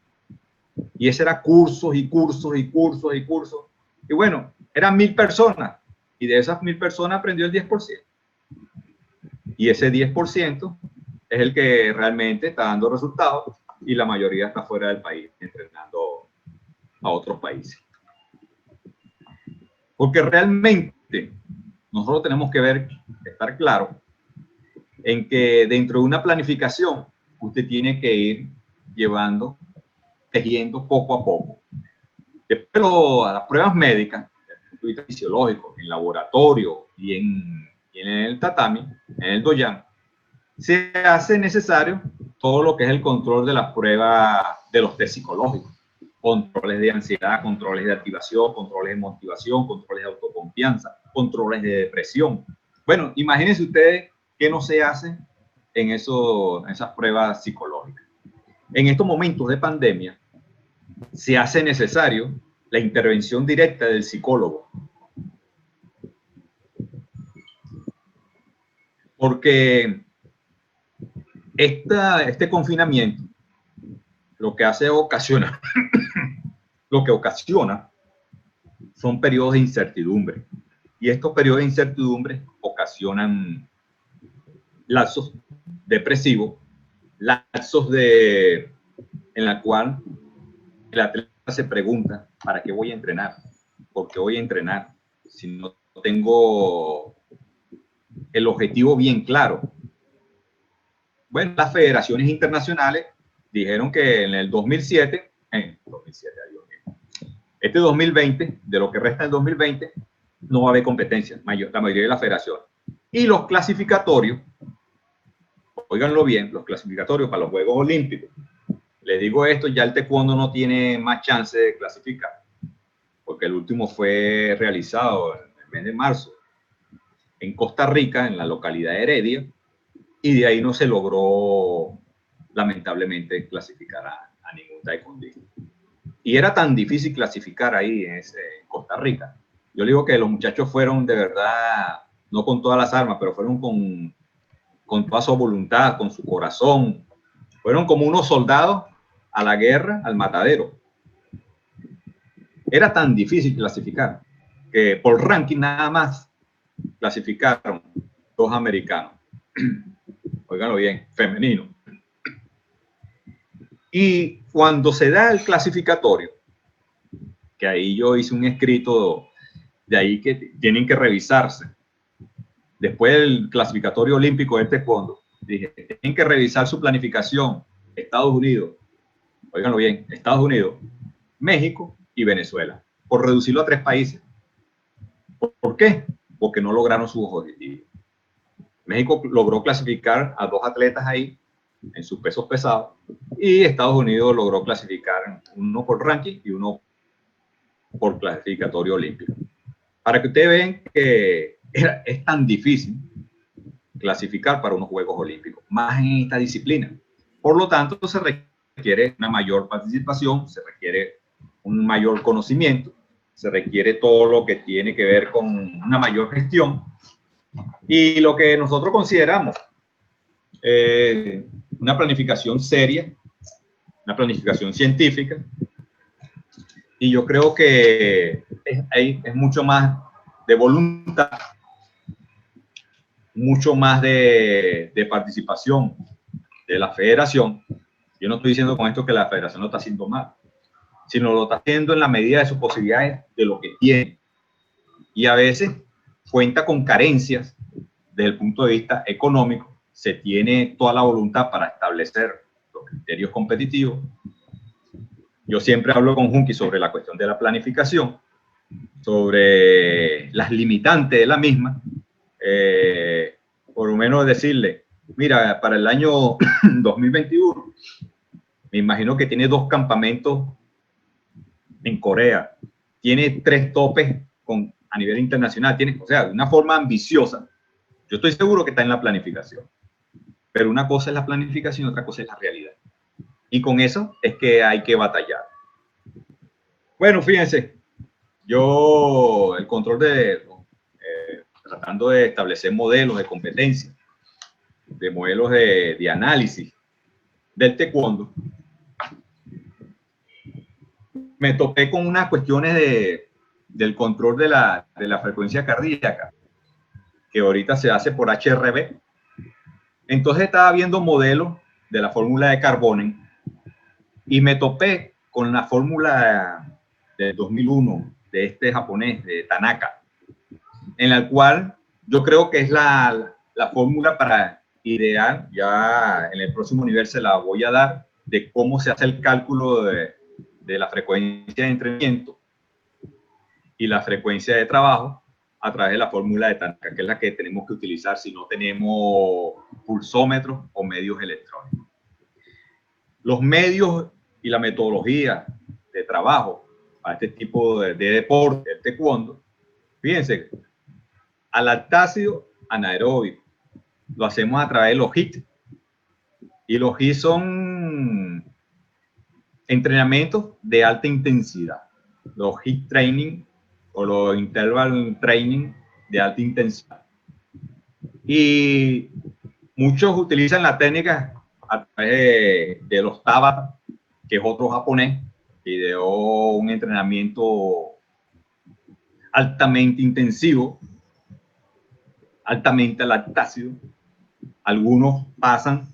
S2: Y ese era cursos y cursos y cursos y cursos. Y bueno, eran 1000 personas. Y de esas 1000 personas aprendió el 10%. Y ese 10% es el que realmente está dando resultados y la mayoría está fuera del país entrenando a otros países. Porque realmente nosotros tenemos que estar claro en que dentro de una planificación usted tiene que ir tejiendo poco a poco. Después a las pruebas médicas, desde el punto de vista fisiológico, en laboratorio y en el tatami, en el doyan, se hace necesario todo lo que es el control de las pruebas de los test psicológicos. Controles de ansiedad, controles de activación, controles de motivación, controles de autoconfianza, controles de depresión. Bueno, imagínense ustedes qué no se hace en esas pruebas psicológicas. En estos momentos de pandemia, se hace necesario la intervención directa del psicólogo. Porque este confinamiento lo que ocasiona son periodos de incertidumbre. Y estos periodos de incertidumbre ocasionan lapsos depresivos, lapsos en la cual el atleta se pregunta, ¿para qué voy a entrenar? ¿Por qué voy a entrenar si no tengo el objetivo bien claro? Bueno, las federaciones internacionales dijeron que en el 2007, este 2020, de lo que resta del 2020, no va a haber competencia, la mayoría de las federaciones. Y los clasificatorios, óiganlo bien, los clasificatorios para los Juegos Olímpicos, les digo esto, ya el taekwondo no tiene más chance de clasificar, porque el último fue realizado en el mes de marzo en Costa Rica, en la localidad de Heredia, y de ahí no se logró, lamentablemente, clasificar a ningún taekwondista. Y era tan difícil clasificar ahí en Costa Rica. Yo digo que los muchachos fueron de verdad, no con todas las armas, pero fueron con toda su voluntad, con su corazón. Fueron como unos soldados a la guerra, al matadero. Era tan difícil clasificar que por ranking nada más clasificaron 2 americanos. Óiganlo bien, femenino. Y cuando se da el clasificatorio, que ahí yo hice un escrito de ahí que tienen que revisarse, después del clasificatorio olímpico de taekwondo, dije, tienen que revisar su planificación, Estados Unidos, óiganlo bien, Estados Unidos, México y Venezuela, por reducirlo a 3 países. ¿Por qué? Porque no lograron sus objetivos. México logró clasificar a 2 atletas ahí en sus pesos pesados y Estados Unidos logró clasificar uno por ranking y uno por clasificatorio olímpico. Para que ustedes vean que es tan difícil clasificar para unos Juegos Olímpicos, más en esta disciplina. Por lo tanto, se requiere una mayor participación, se requiere un mayor conocimiento, se requiere todo lo que tiene que ver con una mayor gestión y lo que nosotros consideramos una planificación seria, una planificación científica, y yo creo que es mucho más de voluntad
S1: mucho más de participación de la federación. Yo no estoy diciendo con esto que la federación lo está haciendo mal, sino lo está haciendo en la medida de sus posibilidades, de lo que tiene. Y a veces cuenta con carencias desde el punto de vista económico. Se tiene toda la voluntad para establecer los criterios competitivos. Yo siempre hablo con Junki sobre la cuestión de la planificación, sobre las limitantes de la misma. Por lo menos decirle, mira, para el año 2021, me imagino que tiene 2 campamentos en Corea, tiene 3 topes a nivel internacional, tiene, o sea, de una forma ambiciosa. Yo estoy seguro que está en la planificación, pero una cosa es la planificación y otra cosa es la realidad. Y con eso es que hay que batallar. Bueno, fíjense, yo el control tratando de establecer modelos de competencia, de modelos de análisis del taekwondo, me topé con unas cuestiones del control de la frecuencia cardíaca, que ahorita se hace por HRV. Entonces estaba viendo modelos de la fórmula de Carbonen y me topé con la fórmula del 2001 de este japonés, de Tanaka, en la cual yo creo que es la fórmula para idear, ya en el próximo nivel se la voy a dar, de cómo se hace el cálculo de la frecuencia de entrenamiento y la frecuencia de trabajo a través de la fórmula de Tanaka, que es la que tenemos que utilizar si no tenemos pulsómetros o medios electrónicos. Los medios y la metodología de trabajo para este tipo de deporte, el taekwondo, fíjense, al lactácido anaeróbico, lo hacemos a través de los HIIT. Y los HIIT son entrenamientos de alta intensidad. Los HIIT training o los interval training de alta intensidad. Y muchos utilizan la técnica a través de los Tabata, que es otro japonés, que ideó un entrenamiento altamente intensivo, altamente lactácido. Algunos pasan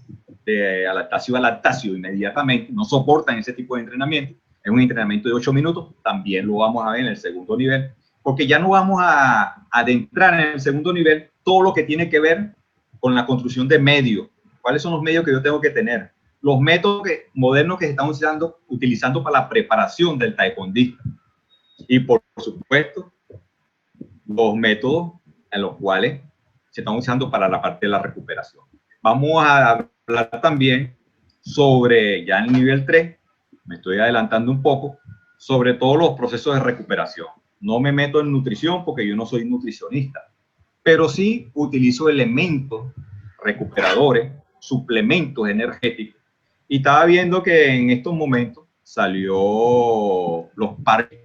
S1: de lactácido a lactácido inmediatamente, no soportan ese tipo de entrenamiento. Es un entrenamiento de 8 minutos, también lo vamos a ver en el segundo nivel, porque ya no vamos a adentrar en el segundo nivel todo lo que tiene que ver con la construcción de medios. ¿Cuáles son los medios que yo tengo que tener? Los métodos modernos que se están utilizando para la preparación del taekwondista. Y por supuesto, los métodos en los cuales se están usando para la parte de la recuperación. Vamos a hablar también sobre, ya en el nivel 3, me estoy adelantando un poco, sobre todos los procesos de recuperación. No me meto en nutrición porque yo no soy nutricionista, pero sí utilizo elementos recuperadores, suplementos energéticos. Y estaba viendo que en estos momentos salió los parques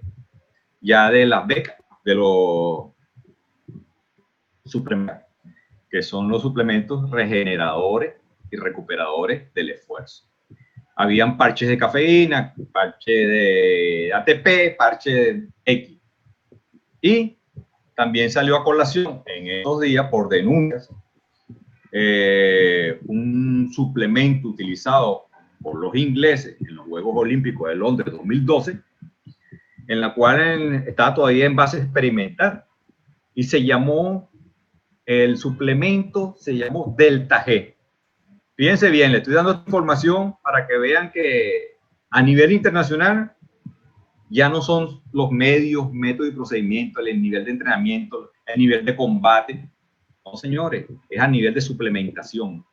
S1: ya de las becas, de los suplementos, que son los suplementos regeneradores y recuperadores del esfuerzo. Habían parches de cafeína, parches de ATP, parches de X. Y también salió a colación en estos días por denuncias un suplemento utilizado por los ingleses en los Juegos Olímpicos de Londres 2012, en la cual estaba todavía en base experimental y se llamó, el suplemento se llamó Delta G. Fíjense bien, le estoy dando información para que vean que a nivel internacional ya no son los medios, métodos y procedimientos, el nivel de entrenamiento, el nivel de combate. No, señores, es a nivel de suplementación.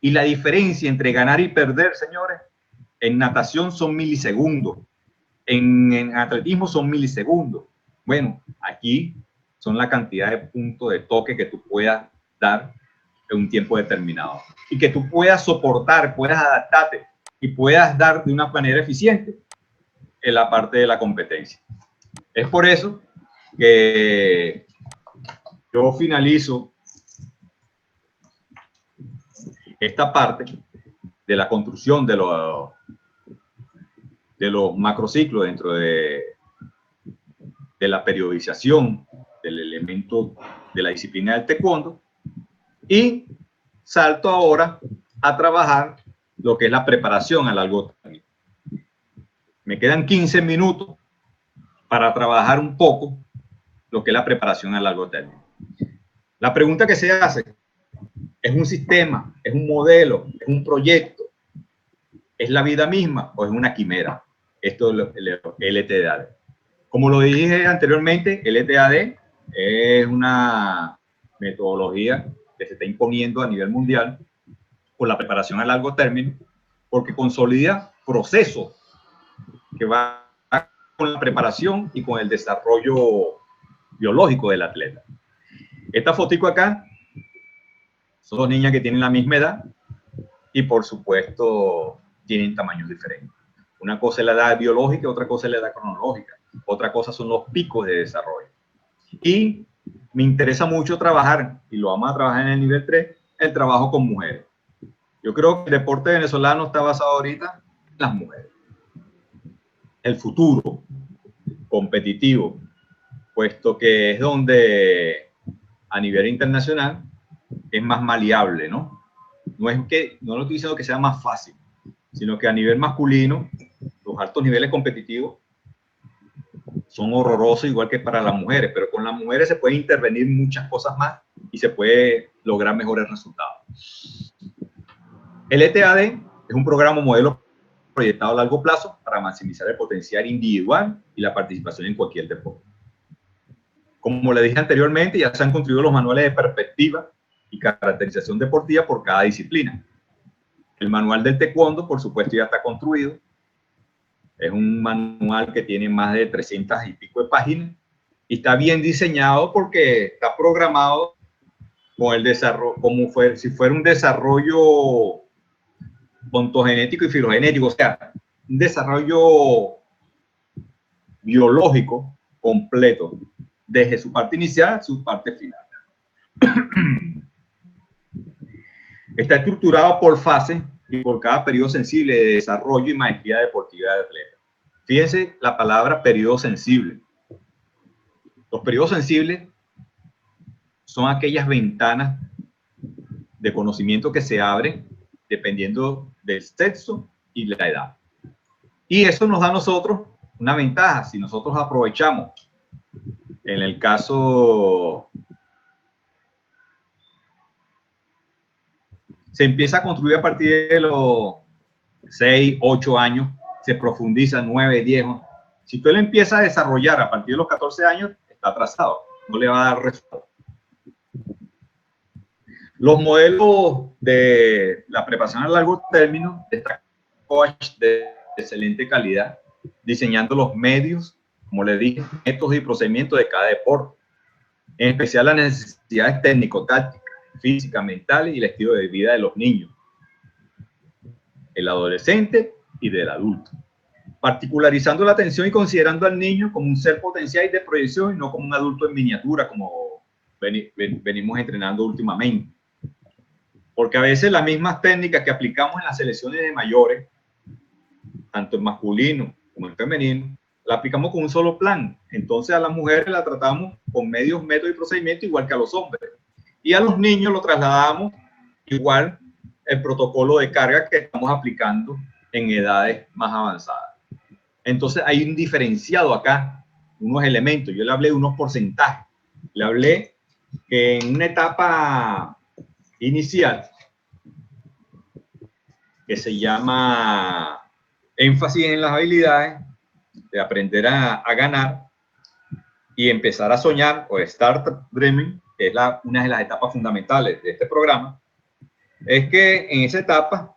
S1: Y la diferencia entre ganar y perder, señores, en natación son milisegundos, en atletismo son milisegundos. Bueno, aquí son la cantidad de puntos de toque que tú puedas dar en un tiempo determinado y que tú puedas soportar, puedas adaptarte y puedas dar de una manera eficiente en la parte de la competencia. Es por eso que yo finalizo esta parte de la construcción de los macrociclos dentro de la periodización del elemento de la disciplina del taekwondo y salto ahora a trabajar lo que es la preparación a largo término. Me quedan 15 minutos para trabajar un poco lo que es la preparación a largo término. La pregunta que se hace, ¿es un sistema, es un modelo, es un proyecto, es la vida misma o es una quimera? Esto es el LTAD. Como lo dije anteriormente, el LTAD es una metodología que se está imponiendo a nivel mundial por la preparación a largo término, porque consolida procesos que van con la preparación y con el desarrollo biológico del atleta. Esta fotico acá son dos niñas que tienen la misma edad y por supuesto tienen tamaños diferentes. Una cosa es la edad biológica, otra cosa es la edad cronológica, otra cosa son los picos de desarrollo. Y me interesa mucho trabajar, y lo vamos a trabajar en el nivel 3, el trabajo con mujeres. Yo creo que el deporte venezolano está basado ahorita en las mujeres. El futuro competitivo, puesto que es donde a nivel internacional es más maleable, ¿no? No lo estoy diciendo que sea más fácil, sino que a nivel masculino, los altos niveles competitivos son horrorosos, igual que para las mujeres, pero con las mujeres se puede intervenir muchas cosas más y se puede lograr mejores resultados. El ETAD es un programa modelo proyectado a largo plazo para maximizar el potencial individual y la participación en cualquier deporte. Como le dije anteriormente, ya se han construido los manuales de perspectiva y caracterización deportiva por cada disciplina. El manual del taekwondo, por supuesto, ya está construido. Es un manual que tiene más de 300 y pico de páginas y está bien diseñado porque está programado con el desarrollo, si fuera un desarrollo ontogenético y filogenético, o sea, un desarrollo biológico completo, desde su parte inicial a su parte final. Está estructurado por fase y por cada periodo sensible de desarrollo y maestría deportiva de atleta. Fíjense la palabra periodo sensible. Los periodos sensibles son aquellas ventanas de conocimiento que se abren dependiendo del sexo y la edad. Y eso nos da a nosotros una ventaja si nosotros aprovechamos. En el caso, se empieza a construir a partir de los 6, 8 años, se profundiza 9, 10. Si tú lo empiezas a desarrollar a partir de los 14 años, está atrasado, no le va a dar resultado. Los modelos de la preparación a largo término destacan coach de excelente calidad, diseñando los medios, como les dije, métodos y procedimientos de cada deporte, en especial las necesidades técnico-tácticas, físicas, mentales y el estilo de vida de los niños, el adolescente y del adulto, particularizando la atención y considerando al niño como un ser potencial y de proyección y no como un adulto en miniatura, como venimos entrenando últimamente. Porque a veces las mismas técnicas que aplicamos en las selecciones de mayores, tanto en masculino como en femenino, la aplicamos con un solo plan. Entonces a las mujeres la tratamos con medios, métodos y procedimientos igual que a los hombres. Y a los niños lo trasladamos igual el protocolo de carga que estamos aplicando en edades más avanzadas. Entonces hay un diferenciado acá, unos elementos. Yo le hablé de unos porcentajes. Le hablé que en una etapa inicial, que se llama énfasis en las habilidades, de aprender a ganar y empezar a soñar, o start dreaming, que es una de las etapas fundamentales de este programa, es que en esa etapa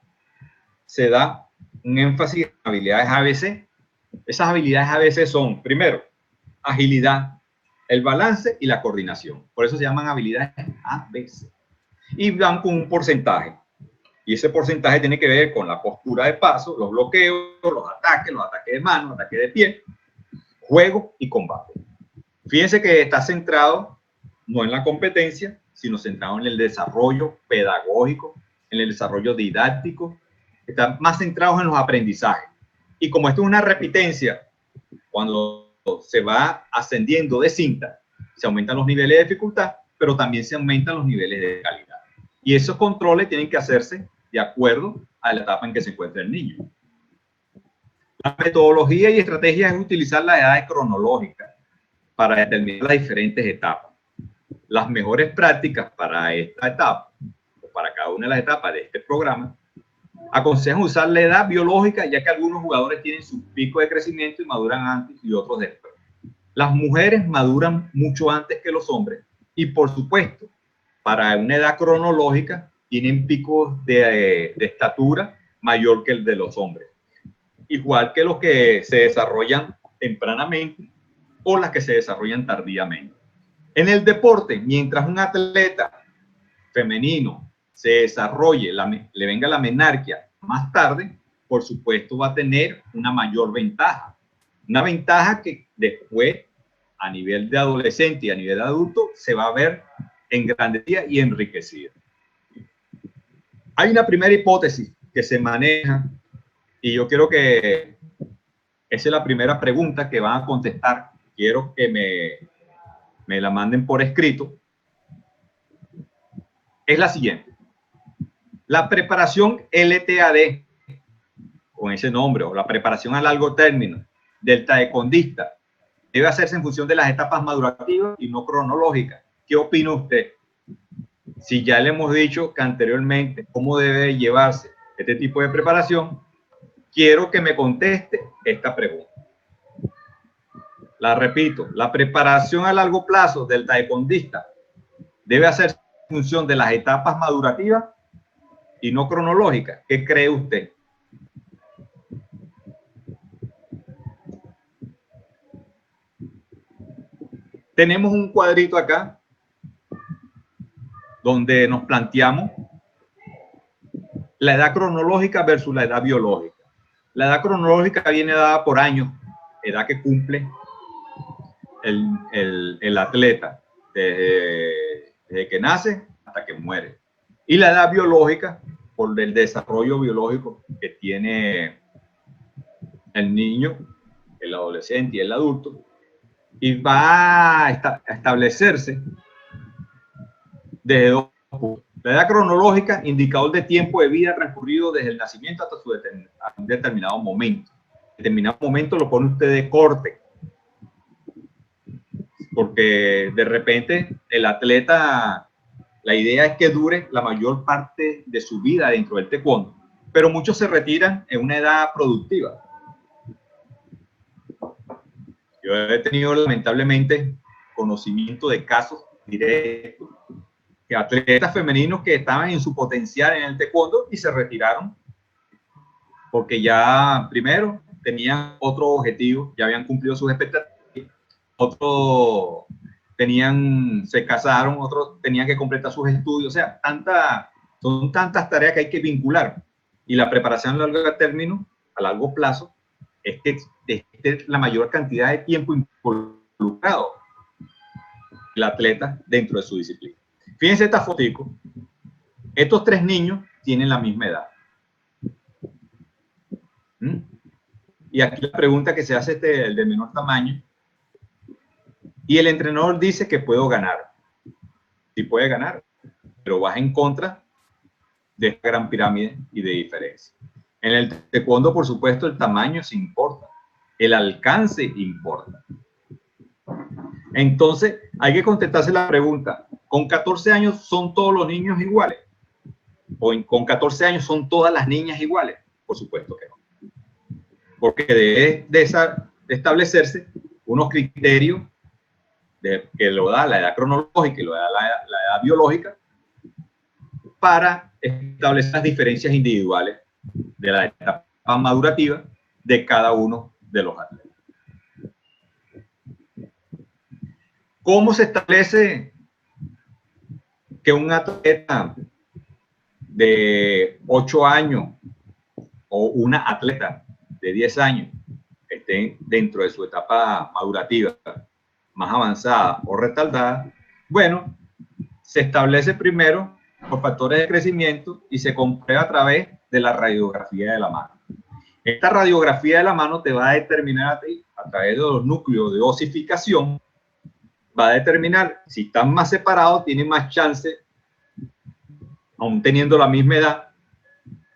S1: se da un énfasis en habilidades ABC. Esas habilidades ABC son, primero, agilidad, el balance y la coordinación. Por eso se llaman habilidades ABC. Y van con un porcentaje. Y ese porcentaje tiene que ver con la postura de paso, los bloqueos, los ataques de mano, ataques de pie, juego y combate. Fíjense que está centrado no en la competencia, sino centrado en el desarrollo pedagógico, en el desarrollo didáctico. Están más centrados en los aprendizajes. Y como esto es una repitencia, cuando se va ascendiendo de cinta, se aumentan los niveles de dificultad, pero también se aumentan los niveles de calidad. Y esos controles tienen que hacerse de acuerdo a la etapa en que se encuentra el niño. La metodología y estrategia es utilizar las edades cronológicas para determinar las diferentes etapas. Las mejores prácticas para esta etapa, o para cada una de las etapas de este programa, aconsejan usar la edad biológica, ya que algunos jugadores tienen su pico de crecimiento y maduran antes y otros después. Las mujeres maduran mucho antes que los hombres y, por supuesto, para una edad cronológica tienen picos de estatura mayor que el de los hombres, igual que los que se desarrollan tempranamente o las que se desarrollan tardíamente. En el deporte, mientras un atleta femenino se desarrolle, le venga la menarquia más tarde, por supuesto va a tener una mayor ventaja. Una ventaja que después, a nivel de adolescente y a nivel de adulto, se va a ver engrandecida y enriquecida. Hay una primera hipótesis que se maneja y yo quiero que esa es la primera pregunta que van a contestar. Quiero que me la manden por escrito. Es la siguiente. La preparación LTAD, con ese nombre, o la preparación a largo término del taekwondista, debe hacerse en función de las etapas madurativas y no cronológicas. ¿Qué opina usted? Si ya le hemos dicho que anteriormente cómo debe llevarse este tipo de preparación, quiero que me conteste esta pregunta. La repito, la preparación a largo plazo del taekwondista debe hacerse en función de las etapas madurativas y no cronológicas. ¿Qué cree usted? Tenemos un cuadrito acá donde nos planteamos la edad cronológica versus la edad biológica. La edad cronológica viene dada por años, edad que cumple el atleta desde que nace hasta que muere. Y la edad biológica por el desarrollo biológico que tiene el niño, el adolescente y el adulto, y va a establecerse desde dos puntos. La edad cronológica, indicador de tiempo de vida transcurrido desde el nacimiento hasta su determinado momento. Determinado momento lo pone usted de corte, porque de repente el atleta, la idea es que dure la mayor parte de su vida dentro del taekwondo, pero muchos se retiran en una edad productiva. Yo he tenido lamentablemente conocimiento de casos directos que atletas femeninos que estaban en su potencial en el taekwondo y se retiraron porque ya primero tenían otro objetivo, ya habían cumplido sus expectativas, otros se casaron, otros tenían que completar sus estudios, o sea, son tantas tareas que hay que vincular. Y la preparación a largo término, a largo plazo, es que es la mayor cantidad de tiempo involucrado el atleta dentro de su disciplina. Fíjense esta fotico. Estos tres niños tienen la misma edad. Y aquí la pregunta que se hace el de menor tamaño. Y el entrenador dice que puedo ganar. Sí puede ganar, pero vas en contra de esta gran pirámide y de diferencia. En el taekwondo, por supuesto, el tamaño sí importa. El alcance importa. Entonces, hay que contestarse la pregunta. ¿Con 14 años son todos los niños iguales? ¿O con 14 años son todas las niñas iguales? Por supuesto que no. Porque debe de establecerse unos criterios que lo da la edad cronológica y lo da la edad biológica para establecer las diferencias individuales de la etapa madurativa de cada uno de los atletas. ¿Cómo se establece que un atleta de 8 años o una atleta de 10 años esté dentro de su etapa madurativa más avanzada o retardada? Bueno, se establece primero por factores de crecimiento y se comprueba a través de la radiografía de la mano. Esta radiografía de la mano te va a determinar a ti, a través de los núcleos de osificación, va a determinar si están más separados, tienen más chance, aún teniendo la misma edad,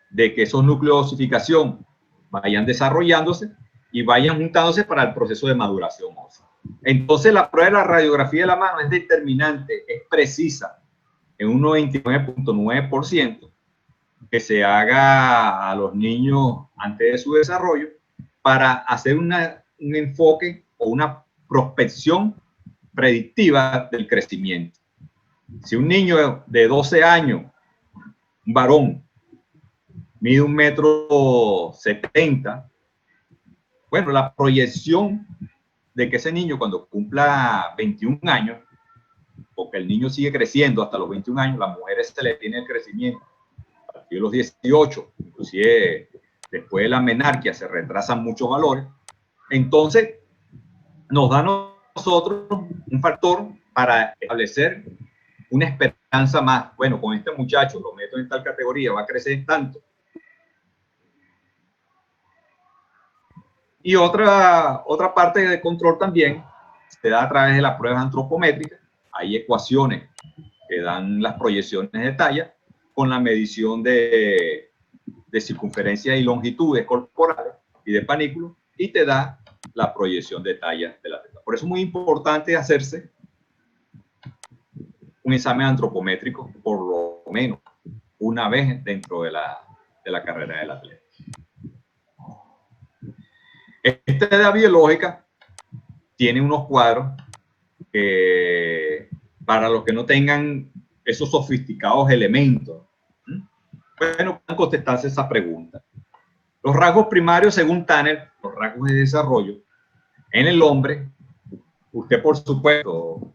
S1: de que esos núcleos de osificación vayan desarrollándose y vayan juntándose para el proceso de maduración ósea. Entonces, la prueba de la radiografía de la mano es determinante, es precisa, en un 99.9%, que se haga a los niños antes de su desarrollo para hacer un enfoque o una prospección predictiva del crecimiento. Si un niño de 12 años, un varón, mide 1,70 m, bueno, la proyección de que ese niño cuando cumpla 21 años, porque el niño sigue creciendo hasta los 21 años, las mujeres se le tiene el crecimiento a partir de los 18, inclusive después de la menarquia se retrasan muchos valores, entonces nos da a nosotros un factor para establecer una esperanza más. Bueno, con este muchacho lo meto en tal categoría, va a crecer tanto. Y otra parte de control también se da a través de las pruebas antropométricas. Hay ecuaciones que dan las proyecciones de talla con la medición de circunferencia y longitudes corporales y de panículo, y te da la proyección de talla de la teta. Por eso es muy importante hacerse un examen antropométrico por lo menos una vez dentro de la carrera del atleta. Esta edad biológica tiene unos cuadros que, para los que no tengan esos sofisticados elementos, bueno, pueden contestarse esa pregunta. Los rasgos primarios, según Tanner, los rasgos de desarrollo, en el hombre, usted por supuesto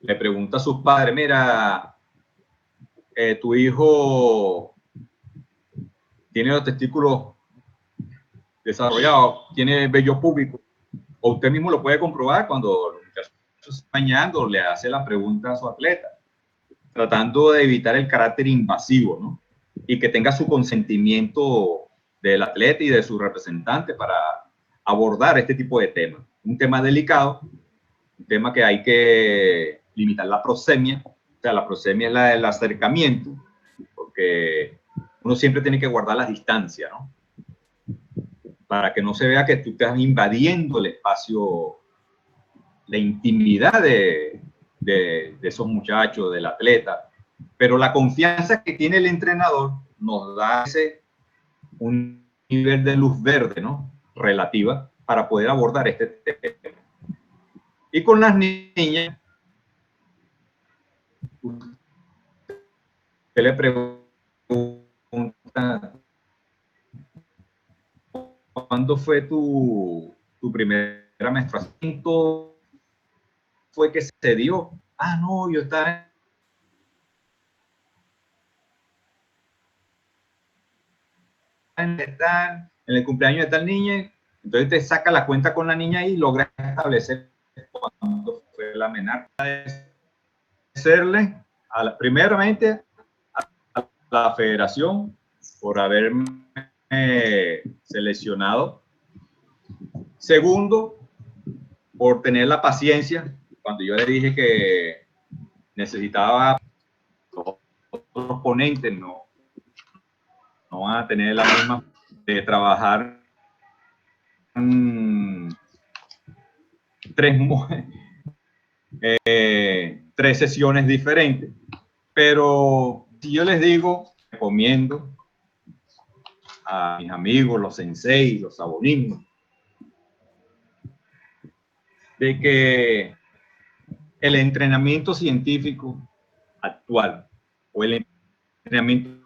S1: le pregunta a sus padres, mira, tu hijo tiene los testículos desarrollados, tiene vello púbico, o usted mismo lo puede comprobar cuando el muchacho se está bañando, le hace la pregunta a su atleta, tratando de evitar el carácter invasivo, ¿no? Y que tenga su consentimiento del atleta y de su representante para abordar este tipo de temas. Un tema delicado, un tema que hay que limitar la proxemia. O sea, la proxemia es el acercamiento, porque uno siempre tiene que guardar las distancias, ¿no? Para que no se vea que tú estás invadiendo el espacio, la intimidad de esos muchachos, del atleta. Pero la confianza que tiene el entrenador nos da un nivel de luz verde, ¿no? Relativa, para poder abordar este tema. Y con las niñas, usted le pregunta, ¿cuándo fue tu primera menstruación? ¿Fue que se dio? Ah, no, yo estaba en el cumpleaños de tal niña. Entonces te saca la cuenta con la niña y logra establecer cuándo fue la menarquia. Hacerle primeramente a la federación por haberme seleccionado. Segundo, por tener la paciencia cuando yo le dije que necesitaba, los otros ponentes no van a tener la misma de trabajar tres sesiones diferentes. Pero si yo les digo, recomiendo a mis amigos, los sensei, los sabonismos, de que el entrenamiento científico actual o el entrenamiento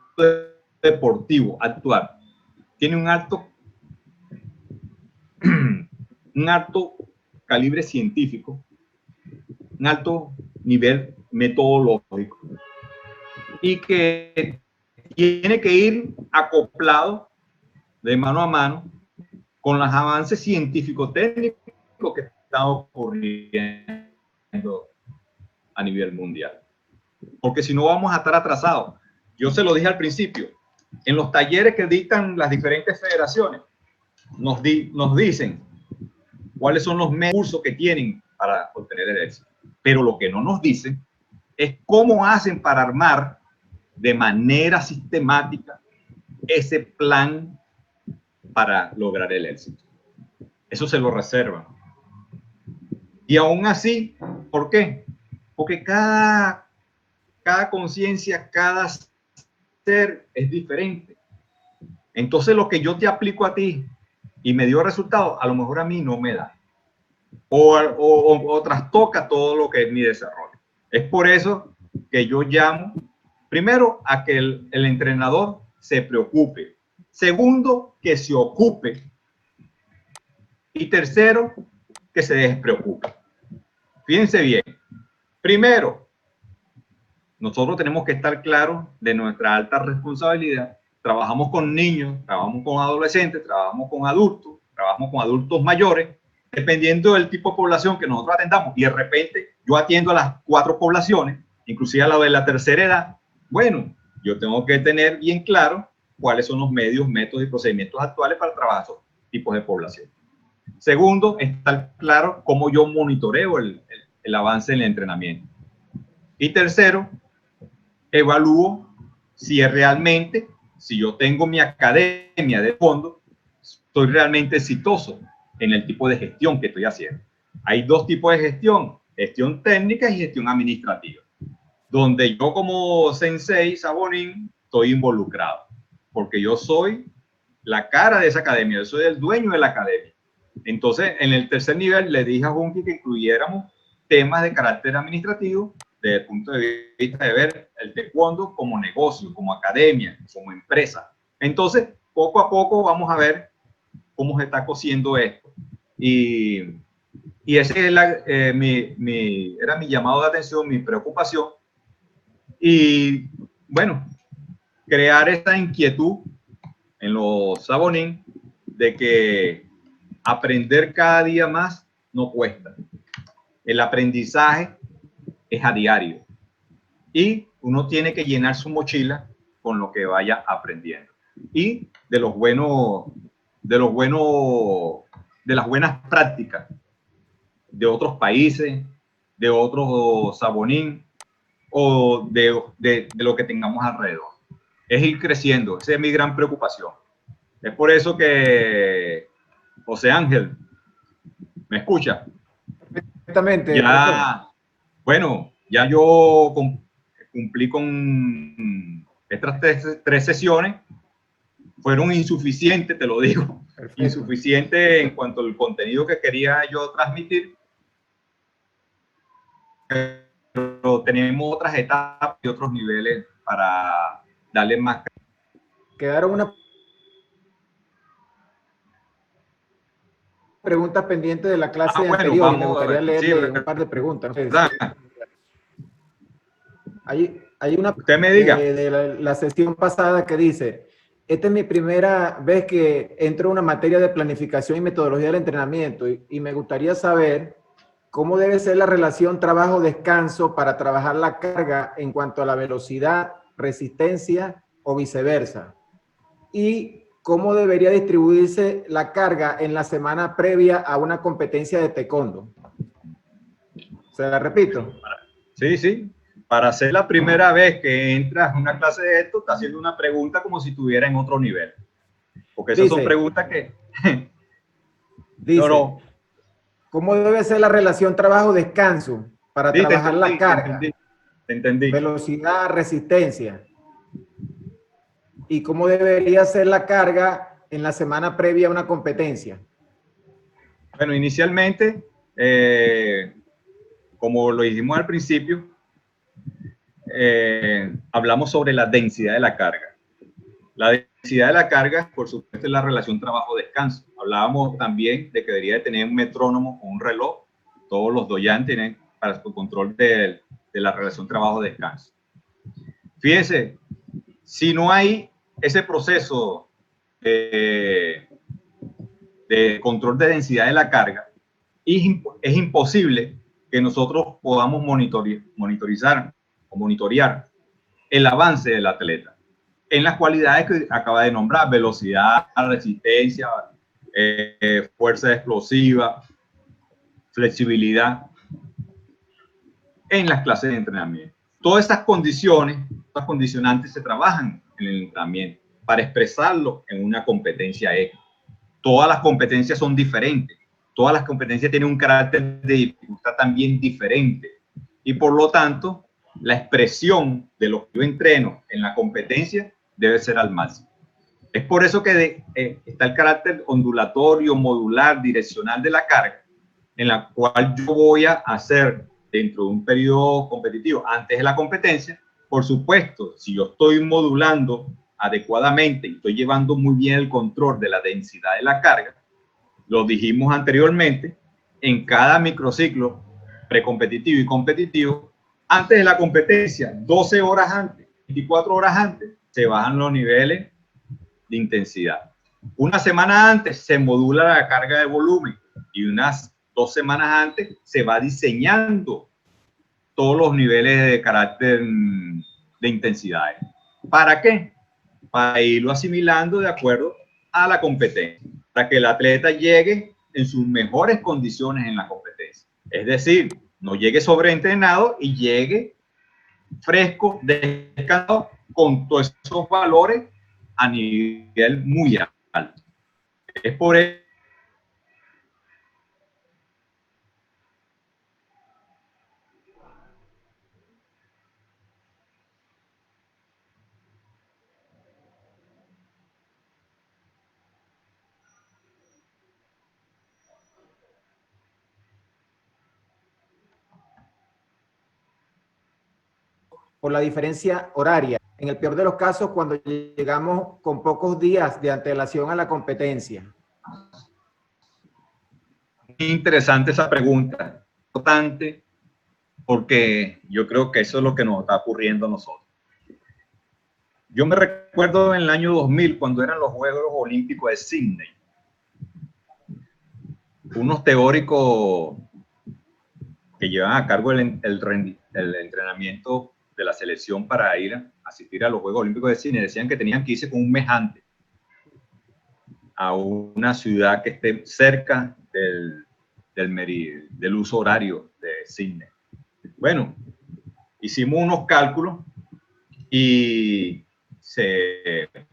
S1: deportivo actual tiene un alto calibre científico, un alto nivel metodológico, y que tiene que ir acoplado de mano a mano con los avances científicos técnicos que están ocurriendo a nivel mundial. Porque si no vamos a estar atrasados. Yo se lo dije al principio, en los talleres que dictan las diferentes federaciones, nos dicen cuáles son los cursos que tienen para obtener el éxito. Pero lo que no nos dicen es cómo hacen para armar de manera sistemática ese plan para lograr el éxito. Eso se lo reservan. Y aún así, ¿por qué? Porque cada conciencia, cada ser es diferente. Entonces lo que yo te aplico a ti y me dio resultado, a lo mejor a mí no me da. O trastoca todo lo que es mi desarrollo. Es por eso que yo llamo, primero, a que el entrenador se preocupe. Segundo, que se ocupe. Y tercero, que se despreocupe. Fíjense bien. Primero, nosotros tenemos que estar claros de nuestra alta responsabilidad. Trabajamos con niños, trabajamos con adolescentes, trabajamos con adultos mayores, dependiendo del tipo de población que nosotros atendamos. Y de repente yo atiendo a las 4 poblaciones, inclusive a la de la tercera edad. Bueno, yo tengo que tener bien claro cuáles son los medios, métodos y procedimientos actuales para trabajar esos tipos de población. Segundo, estar claro cómo yo monitoreo el avance en el entrenamiento. Y tercero, evalúo si es realmente, si yo tengo mi academia de fondo, estoy realmente exitoso en el tipo de gestión que estoy haciendo. Hay 2 tipos de gestión: gestión técnica y gestión administrativa, donde yo como sensei Sabonín estoy involucrado, porque yo soy la cara de esa academia, yo soy el dueño de la academia. Entonces, en el tercer nivel le dije a Junki que incluyéramos temas de carácter administrativo desde el punto de vista de ver el taekwondo como negocio, como academia, como empresa. Entonces, poco a poco vamos a ver cómo se está cociendo esto. Y ese era mi llamado de atención, mi preocupación. Y bueno, crear esta inquietud en los Sabonín de que aprender cada día más no cuesta. El aprendizaje es a diario y uno tiene que llenar su mochila con lo que vaya aprendiendo y de las buenas prácticas de otros países, de otros Sabonín o de lo que tengamos alrededor. Es ir creciendo, esa es mi gran preocupación. Es por eso que José Ángel, ¿me escucha?
S3: Perfectamente.
S1: Ya, bueno, ya yo cumplí con estas 3 sesiones. Fueron insuficientes, te lo digo. Perfecto. Insuficientes en cuanto al contenido que quería yo transmitir. Pero tenemos otras etapas y otros niveles para darle más.
S3: Quedaron una preguntas pendientes de la clase anterior y me gustaría leerle un par de preguntas. Hay una
S1: usted me diga.
S3: De la sesión pasada que dice: esta es mi primera vez que entro a una materia de planificación y metodología del entrenamiento y me gustaría saber cómo debe ser la relación trabajo-descanso para trabajar la carga en cuanto a la velocidad, resistencia o viceversa. Y cómo debería distribuirse la carga en la semana previa a una competencia de taekwondo. ¿Se la repito?
S1: Sí, sí. Para ser la primera vez que entras a una clase de esto, está haciendo una pregunta como si estuviera en otro nivel. Porque esas son preguntas que...
S3: dice, no. ¿Cómo debe ser la relación trabajo-descanso para trabajar la carga?
S1: Te entendí.
S3: Velocidad, resistencia. ¿Y cómo debería ser la carga en la semana previa a una competencia?
S1: Bueno, inicialmente, como lo dijimos al principio, hablamos sobre la densidad de la carga. La densidad de la carga, por supuesto, es la relación trabajo-descanso. Hablábamos también de que debería de tener un metrónomo o un reloj. Todos los doyan tienen para su control de la relación trabajo-descanso. Fíjense, si no hay ese proceso de control de densidad de la carga, es imposible que nosotros podamos monitorear el avance del atleta en las cualidades que acaba de nombrar: velocidad, resistencia, fuerza explosiva, flexibilidad. en las clases de entrenamiento. Todas esas condiciones, estas condicionantes se trabajan en el entrenamiento para expresarlo en una competencia X. Todas las competencias son diferentes. Todas las competencias tienen un carácter de dificultad también diferente. Y por lo tanto, la expresión de lo que yo entreno en la competencia debe ser al máximo. Es por eso que está el carácter ondulatorio, modular, direccional de la carga, en la cual yo voy a hacer dentro de un periodo competitivo antes de la competencia. Por supuesto, si yo estoy modulando adecuadamente y estoy llevando muy bien el control de la densidad de la carga, lo dijimos anteriormente, en cada microciclo precompetitivo y competitivo, antes de la competencia, 12 horas antes, 24 horas antes, se bajan los niveles de intensidad. Una semana antes se modula la carga de volumen y unas 2 semanas antes se va diseñando todos los niveles de carácter de intensidad. ¿Para qué? Para irlo asimilando de acuerdo a la competencia, para que el atleta llegue en sus mejores condiciones en la competencia. Es decir, no llegue sobreentrenado y llegue fresco, descansado, con todos esos valores a nivel muy alto. Es por eso
S3: por la diferencia horaria. En el peor de los casos, cuando llegamos con pocos días de antelación a la competencia.
S1: interesante esa pregunta, importante, porque yo creo que eso es lo que nos está ocurriendo a nosotros. Yo me recuerdo en el año 2000, cuando eran los Juegos Olímpicos de Sydney, unos teóricos que llevan a cargo el entrenamiento de la selección para ir a asistir a los Juegos Olímpicos de Sydney decían que tenían que irse con un mes antes a una ciudad que esté cerca del uso horario de Sydney. Bueno, hicimos unos cálculos y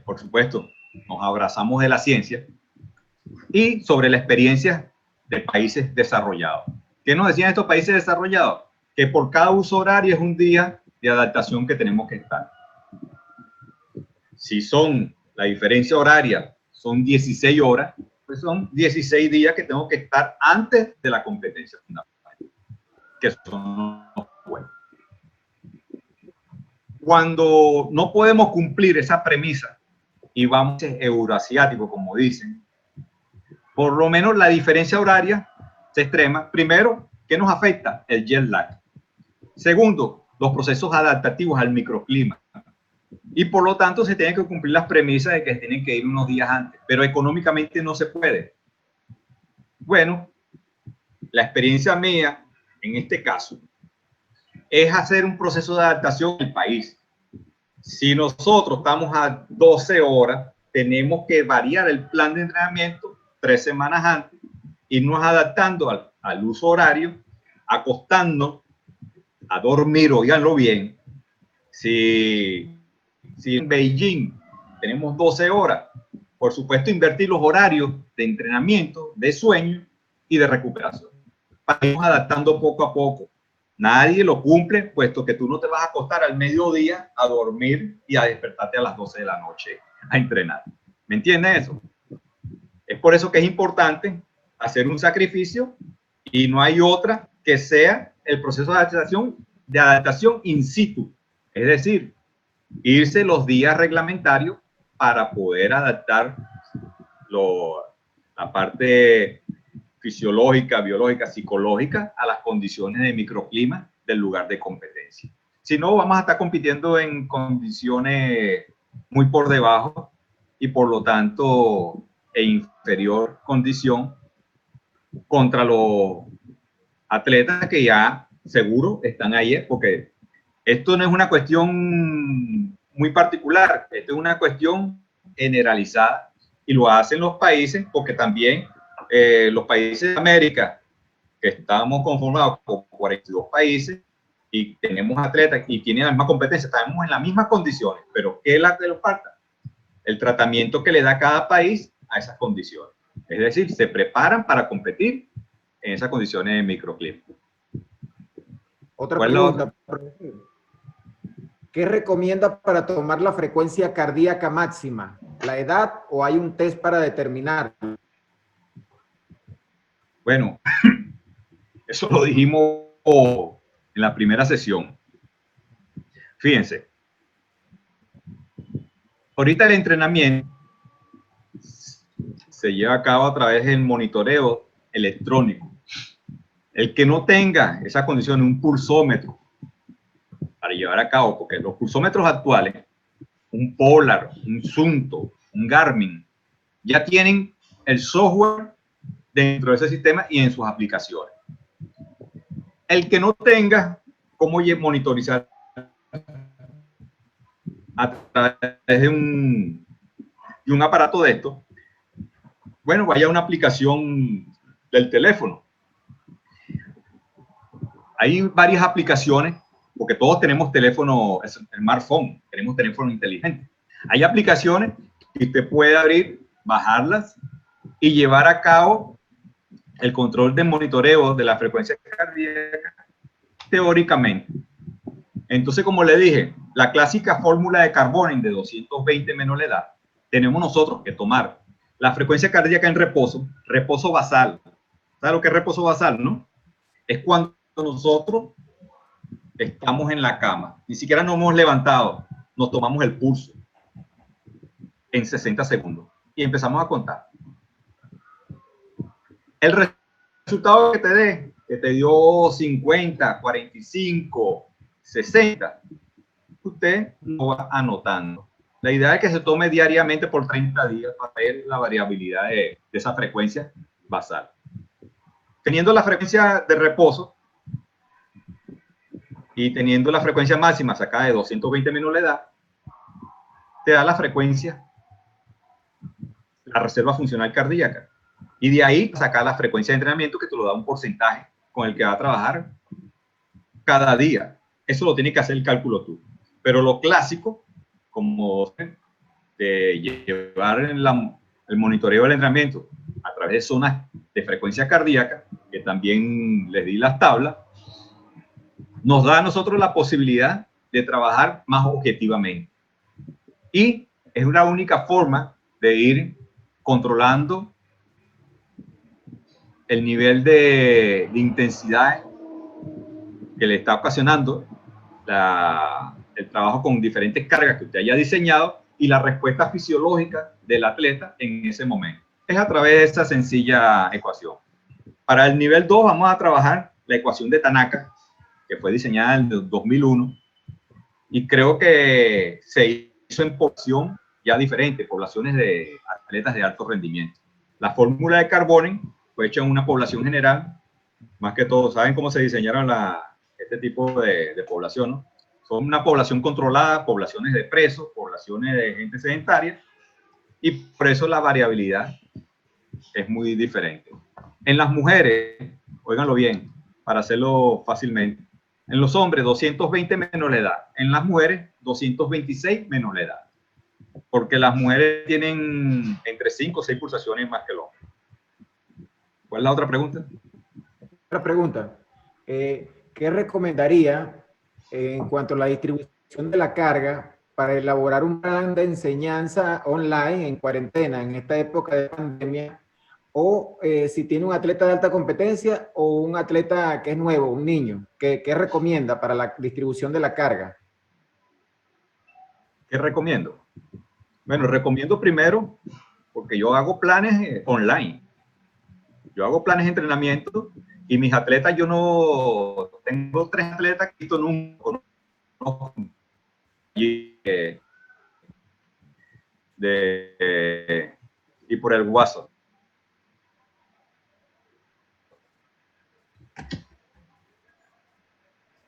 S1: por supuesto, nos abrazamos de la ciencia y sobre la experiencia de países desarrollados. ¿Qué nos decían estos países desarrollados? Que por cada uso horario es un día de adaptación que tenemos que estar. Si la diferencia horaria son 16 horas, pues son 16 días que tengo que estar antes de la competencia fundamental, que son los juegos. Cuando no podemos cumplir esa premisa y vamos a euroasiático, como dicen, por lo menos la diferencia horaria se extrema. Primero, ¿qué nos afecta? El jet lag. Segundo, los procesos adaptativos al microclima. Y por lo tanto se tienen que cumplir las premisas de que tienen que ir unos días antes, pero económicamente no se puede. Bueno, la experiencia mía en este caso es hacer un proceso de adaptación en el país. Si nosotros estamos a 12 horas, tenemos que variar el plan de entrenamiento 3 semanas antes, irnos adaptando al uso horario, acostando a dormir, oiganlo bien. Si en Beijing tenemos 12 horas, por supuesto invertir los horarios de entrenamiento, de sueño y de recuperación. Para irnos adaptando poco a poco. Nadie lo cumple, puesto que tú no te vas a acostar al mediodía a dormir y a despertarte a las 12 de la noche a entrenar. ¿Me entiendes eso? Es por eso que es importante hacer un sacrificio y no hay otra que sea el proceso de adaptación in situ. Es decir, irse los días reglamentarios para poder adaptar la parte fisiológica, biológica, psicológica a las condiciones de microclima del lugar de competencia. Si no, vamos a estar compitiendo en condiciones muy por debajo y por lo tanto en inferior condición contra los atletas que ya seguro están ahí, porque esto no es una cuestión muy particular, esto es una cuestión generalizada y lo hacen los países porque también los países de América, que estamos conformados con 42 países, y tenemos atletas y tienen la misma competencia, estamos en las mismas condiciones, pero ¿qué es la que nos falta? El tratamiento que le da cada país a esas condiciones. Es decir, se preparan para competir en esas condiciones de microclima.
S3: Otra pregunta. ¿Qué recomienda para tomar la frecuencia cardíaca máxima? ¿La edad o hay un test para determinar?
S1: Bueno, eso lo dijimos en la primera sesión. Fíjense, ahorita el entrenamiento se lleva a cabo a través del monitoreo electrónico. El que no tenga esa condición, un pulsómetro para llevar a cabo, porque los pulsómetros actuales, un Polar, un Sunto, un Garmin, ya tienen el software dentro de ese sistema y en sus aplicaciones. El que no tenga cómo monitorizar a través de un aparato de esto, bueno, vaya a una aplicación del teléfono. Hay varias aplicaciones, porque todos tenemos teléfono, smartphone, tenemos teléfono inteligente. Hay aplicaciones que usted puede abrir, bajarlas y llevar a cabo el control de monitoreo de la frecuencia cardíaca teóricamente. Entonces, como le dije, la clásica fórmula de Carbonin de 220 menos la edad, tenemos nosotros que tomar la frecuencia cardíaca en reposo, reposo basal. ¿Sabe lo que es reposo basal, no? Es cuando nosotros estamos en la cama, ni siquiera nos hemos levantado, nos tomamos el pulso en 60 segundos y empezamos a contar. El resultado que te dé, que te dio 50, 45, 60, usted lo va anotando. La idea es que se tome diariamente por 30 días para ver la variabilidad de esa frecuencia basal. Teniendo la frecuencia de reposo y teniendo la frecuencia máxima sacada de 220 menos la edad, te da la frecuencia, la reserva funcional cardíaca. Y de ahí sacar la frecuencia de entrenamiento que te lo da un porcentaje con el que va a trabajar cada día. Eso lo tiene que hacer el cálculo tú. Pero lo clásico, como de llevar el monitoreo del entrenamiento a través de zonas de frecuencia cardíaca, que también les di las tablas, nos da a nosotros la posibilidad de trabajar más objetivamente. Y es una única forma de ir controlando el nivel de intensidad que le está ocasionando el trabajo con diferentes cargas que usted haya diseñado y la respuesta fisiológica del atleta en ese momento. Es a través de esta sencilla ecuación. Para el nivel 2 vamos a trabajar la ecuación de Tanaka, que fue diseñada en el 2001 y creo que se hizo en población ya diferente, poblaciones de atletas de alto rendimiento. La fórmula de Carbonin fue hecha en una población general, más que todo, ¿saben cómo se diseñaron este tipo de población, ¿no? Son una población controlada, poblaciones de presos, poblaciones de gente sedentaria, y por eso la variabilidad es muy diferente. En las mujeres, óiganlo bien, para hacerlo fácilmente, en los hombres 220 menos la edad, en las mujeres 226 menos la edad, porque las mujeres tienen entre 5 o 6 pulsaciones más que el hombre. ¿Cuál es la otra pregunta?
S3: Otra pregunta. ¿Qué recomendaría en cuanto a la distribución de la carga para elaborar un plan de enseñanza online en cuarentena en esta época de pandemia? O si tiene un atleta de alta competencia o un atleta que es nuevo, un niño, ¿qué recomienda para la distribución de la carga?
S1: ¿Qué recomiendo? Bueno, recomiendo primero, porque yo hago planes online. Yo hago planes de entrenamiento y mis atletas, yo no tengo 3 atletas que nunca y por el WhatsApp.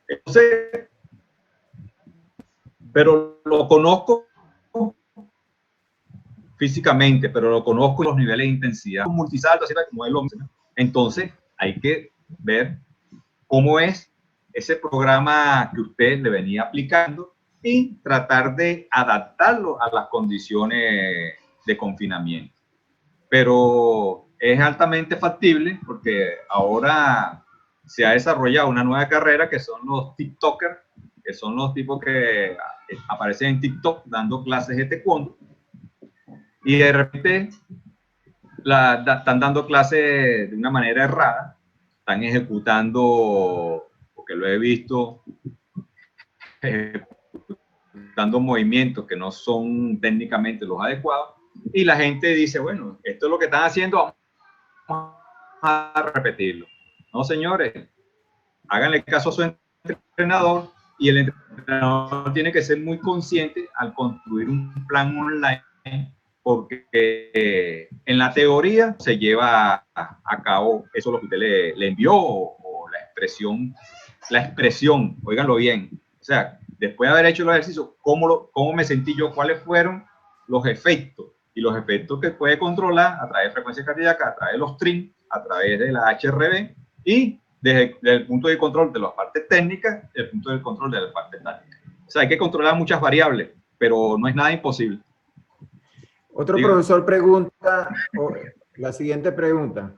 S1: Entonces, pero lo conozco físicamente, pero lo conozco en los niveles de intensidad. Multisalto, así como es lo mismo. Entonces, hay que ver cómo es ese programa que usted le venía aplicando y tratar de adaptarlo a las condiciones de confinamiento. Pero es altamente factible porque ahora se ha desarrollado una nueva carrera que son los TikTokers, que son los tipos que aparecen en TikTok dando clases de taekwondo y de repente están dando clases de una manera errada, están ejecutando, porque lo he visto, dando movimientos que no son técnicamente los adecuados, y la gente dice, bueno, esto es lo que están haciendo, vamos a repetirlo. No, señores, háganle caso a su entrenador, y el entrenador tiene que ser muy consciente al construir un plan online, porque en la teoría se lleva a cabo eso lo que usted le envió, o la expresión, óiganlo bien, o sea, después de haber hecho los ejercicios, ¿cómo me sentí yo? ¿Cuáles fueron los efectos? Y los efectos que puede controlar a través de frecuencia cardíaca, a través de los TRIM, a través de la HRV y desde el punto de control de las partes técnicas, el punto de control de la parte táctica. O sea, hay que controlar muchas variables, pero no es nada imposible.
S3: Otro profesor pregunta, la siguiente pregunta.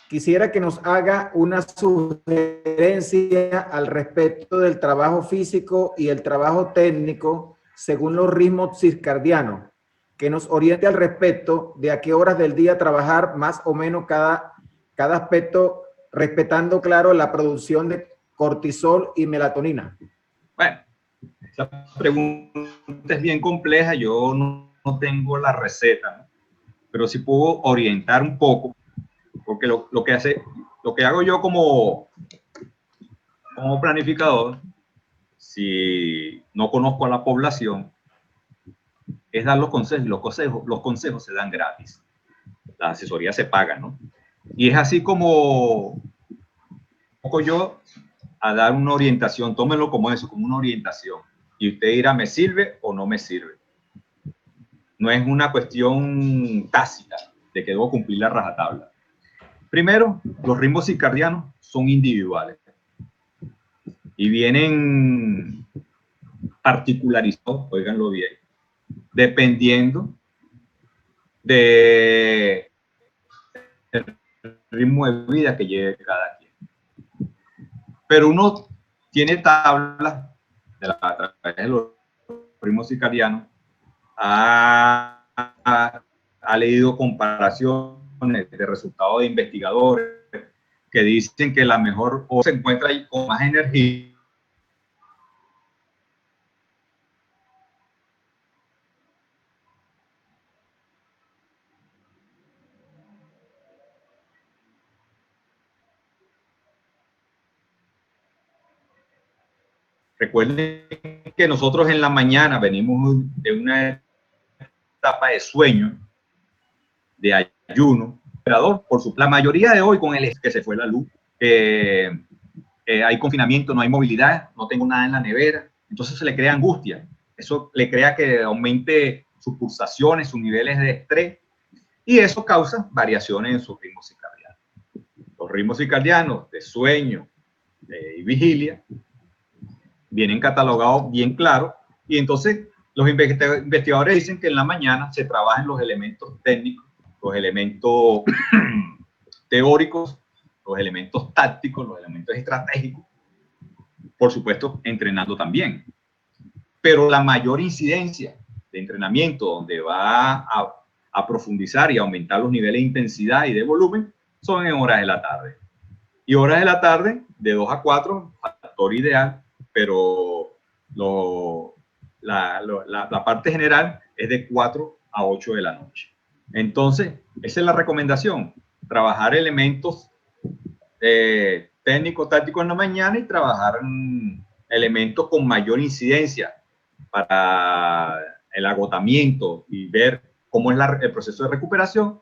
S3: Quisiera que nos haga una sugerencia al respecto del trabajo físico y el trabajo técnico según los ritmos circadianos, que nos oriente al respecto de a qué horas del día trabajar más o menos cada aspecto, respetando, claro, la producción de cortisol y melatonina.
S1: Bueno, esa pregunta es bien compleja, yo no tengo la receta, ¿no? Pero sí puedo orientar un poco, porque lo que hago yo como planificador, si no conozco a la población, es dar los consejos. Los consejos se dan gratis. La asesoría se paga, ¿no? Y es así como yo a dar una orientación, tómenlo como eso, como una orientación. Y usted dirá, ¿me sirve o no me sirve? No es una cuestión tácita de que debo cumplir la rajatabla. Primero, los ritmos circadianos son individuales y vienen particularizados, óiganlo bien, dependiendo del ritmo de vida que lleve cada quien. Pero uno tiene tablas a través de los ritmos circadianos, ha leído comparaciones de resultados de investigadores que dicen que la mejor hora se encuentra ahí con más energía. Recuerden que nosotros en la mañana venimos de una etapa de sueño, de ayuno, la mayoría de hoy con el que se fue la luz, hay confinamiento, no hay movilidad, no tengo nada en la nevera, entonces se le crea angustia, eso le crea que aumente sus pulsaciones, sus niveles de estrés, y eso causa variaciones en sus ritmos circadianos. Los ritmos circadianos de sueño y vigilia vienen catalogados bien claros, y entonces los investigadores dicen que en la mañana se trabajan los elementos técnicos, los elementos teóricos, los elementos tácticos, los elementos estratégicos, por supuesto entrenando también. Pero la mayor incidencia de entrenamiento, donde va a profundizar y aumentar los niveles de intensidad y de volumen, son en horas de la tarde. Y horas de la tarde, de 2 a 4, factor ideal, pero la parte general es de 4 a 8 de la noche. Entonces, esa es la recomendación, trabajar elementos técnicos, tácticos en la mañana y trabajar elementos con mayor incidencia para el agotamiento y ver cómo es el proceso de recuperación.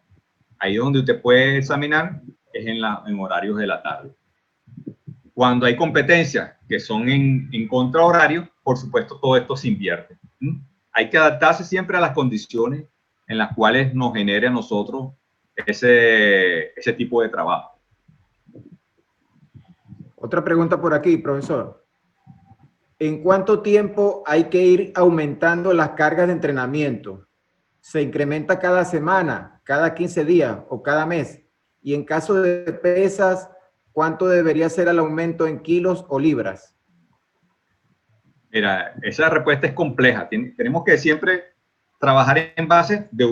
S1: Ahí donde usted puede examinar es en horarios de la tarde. Cuando hay competencias que son en contrahorario, por supuesto todo esto se invierte. Hay que adaptarse siempre a las condiciones en las cuales nos genere a nosotros ese tipo de trabajo.
S3: Otra pregunta por aquí, profesor. ¿En cuánto tiempo hay que ir aumentando las cargas de entrenamiento? ¿Se incrementa cada semana, cada 15 días o cada mes? Y en caso de pesas, ¿cuánto debería ser el aumento en kilos o libras?
S2: Mira, esa respuesta es compleja. Tenemos que siempre trabajar en base de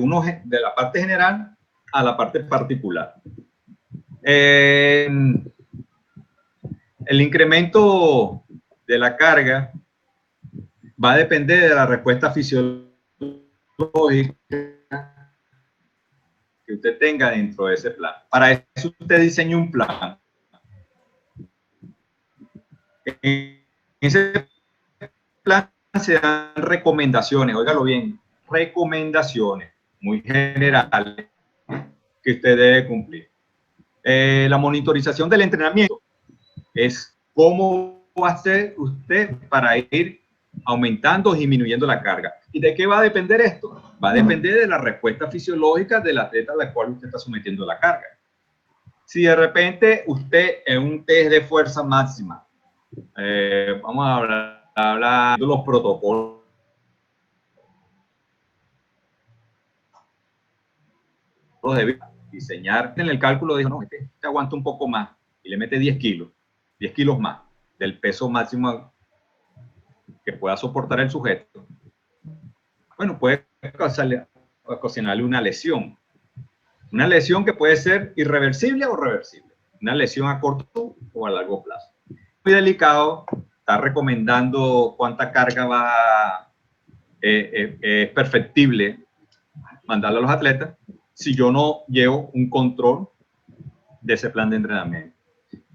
S2: la parte general a la parte particular. El incremento de la carga va a depender de la respuesta fisiológica que usted tenga dentro de ese plan. Para eso usted diseña un plan. En ese plan se dan recomendaciones, óigalo bien, recomendaciones muy generales que usted debe cumplir. La monitorización del entrenamiento es cómo va a hacer usted para ir aumentando o disminuyendo la carga. ¿Y de qué va a depender esto? Va a depender de la respuesta fisiológica del atleta a la cual usted está sometiendo la carga. Si de repente usted en un test de fuerza máxima, vamos a hablar de los protocolos de diseñar en el cálculo, dijo, no, este aguanta un poco más y le mete 10 kilos más del peso máximo que pueda soportar el sujeto. Bueno, puede ocasionarle una lesión que puede ser irreversible o reversible, una lesión a corto o a largo plazo. Muy delicado, está recomendando cuánta carga es perfectible mandarle a los atletas si yo no llevo un control de ese plan de entrenamiento.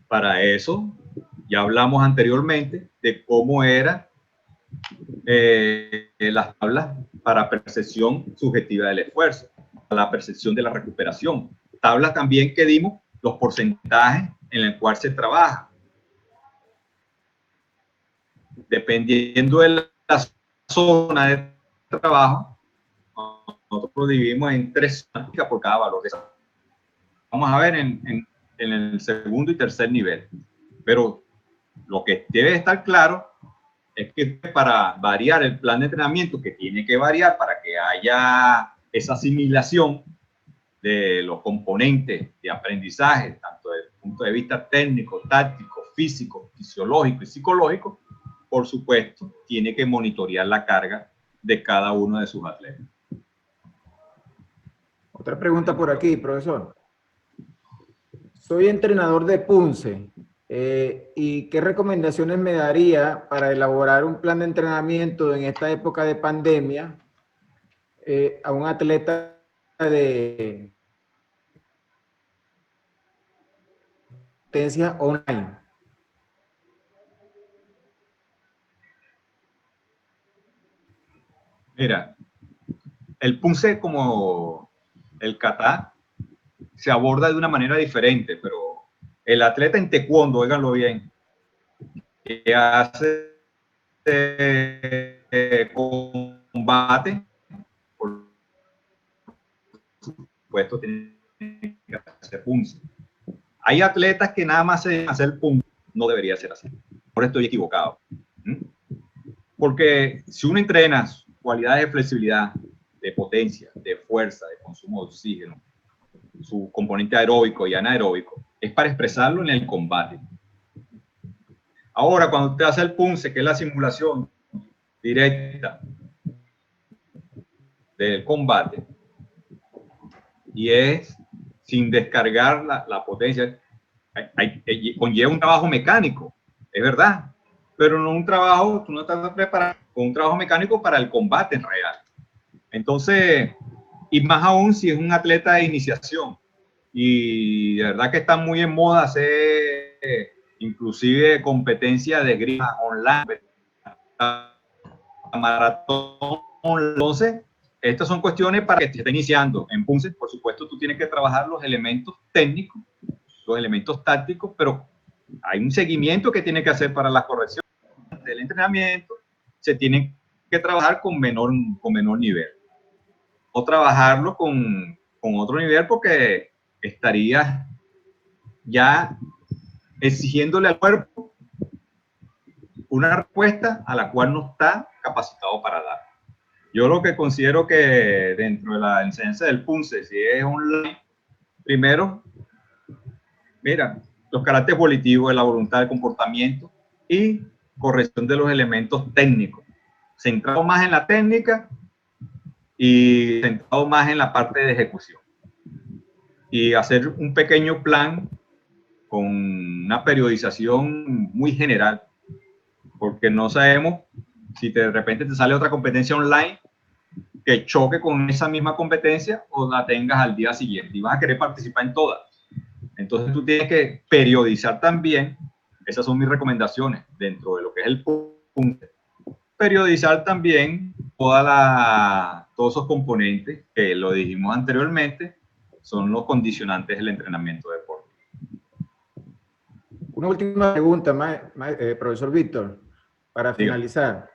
S2: Para eso, ya hablamos anteriormente de cómo eran las tablas para percepción subjetiva del esfuerzo, la percepción de la recuperación. Tablas también que dimos los porcentajes en el cual se trabaja. Dependiendo de la zona de trabajo, nosotros dividimos en 3 zonas por cada valor. Vamos a ver en el segundo y tercer nivel. Pero lo que debe estar claro es que para variar el plan de entrenamiento, que tiene que variar para que haya esa asimilación de los componentes de aprendizaje, tanto desde el punto de vista técnico, táctico, físico, fisiológico y psicológico, por supuesto, tiene que monitorear la carga de cada uno de sus atletas.
S3: Otra pregunta por aquí, profesor. Soy entrenador de Punce. ¿Y qué recomendaciones me daría para elaborar un plan de entrenamiento en esta época de pandemia a un atleta de competencia online?
S2: Mira, el Punce como el kata se aborda de una manera diferente, pero el atleta en taekwondo, óiganlo bien, que hace combate, por supuesto, tiene que hacer punce. Hay atletas que nada más se hacer punce, no debería ser así. Por esto estoy equivocado. Porque si uno entrena cualidades de flexibilidad, de potencia, de fuerza, de consumo de oxígeno, su componente aeróbico y anaeróbico, es para expresarlo en el combate. Ahora, cuando usted hace el punce, que es la simulación directa del combate, y es sin descargar la potencia, conlleva un trabajo mecánico, es verdad, pero no un trabajo, tú no estás preparado con un trabajo mecánico para el combate en real. Entonces, y más aún si es un atleta de iniciación, y de verdad que está muy en moda hacer inclusive competencia de esgrima online, maratón. Entonces, estas son cuestiones para que te esté iniciando. En Punce, por supuesto, tú tienes que trabajar los elementos técnicos, los elementos tácticos, pero hay un seguimiento que tiene que hacer para la corrección del entrenamiento. Se tiene que trabajar con menor nivel. O trabajarlo con otro nivel porque estaría ya
S1: exigiéndole al cuerpo una respuesta a la cual no está capacitado para dar. Yo lo que considero que dentro de la enseñanza del PUNCE, si es online, primero, mira, los caracteres volitivos de la voluntad de comportamiento y corrección de los elementos técnicos, centrado más en la técnica y centrado más en la parte de ejecución. Y hacer un pequeño plan con una periodización muy general, porque no sabemos si de repente te sale otra competencia online que choque con esa misma competencia o la tengas al día siguiente y vas a querer participar en todas. Entonces tú tienes que periodizar también, esas son mis recomendaciones dentro de lo que es el punto. Periodizar también todos esos componentes que lo dijimos anteriormente, son los condicionantes del entrenamiento de deporte.
S3: Una última pregunta, profesor Víctor, para finalizar.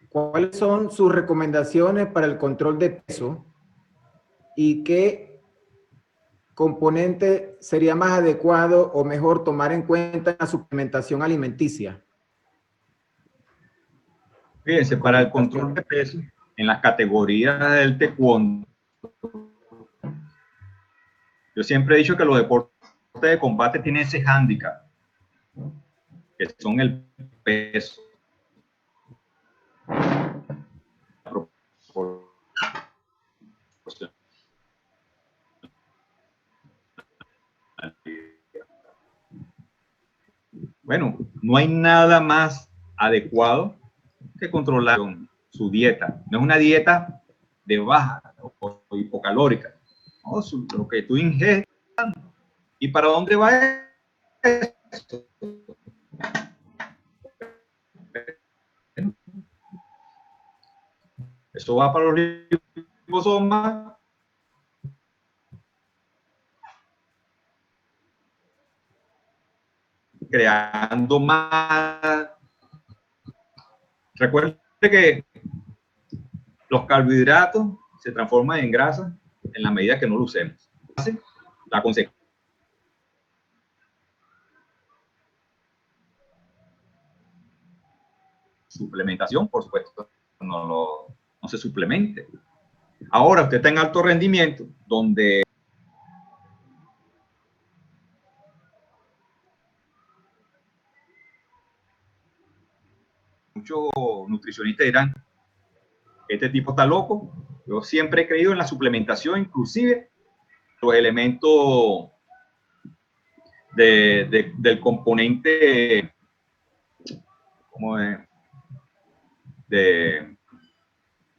S3: ¿Cuáles son sus recomendaciones para el control de peso y qué componente sería más adecuado o mejor tomar en cuenta en la suplementación alimenticia?
S1: Fíjense, para el control de peso, en las categorías del taekwondo, yo siempre he dicho que los deportes de combate tienen ese hándicap, que son el peso. Bueno, no hay nada más adecuado que controlar su dieta. No es una dieta de baja o hipocalórica. No, lo que tú ingieres. ¿Y para dónde va esto? Eso va para los ribosomas, creando más. Recuerde que los carbohidratos se transforman en grasa en la medida que no lo usemos. La consecuencia. Suplementación, por supuesto, no se suplemente. Ahora usted está en alto rendimiento, donde muchos nutricionistas dirán, este tipo está loco. Yo siempre he creído en la suplementación, inclusive los elementos del componente como de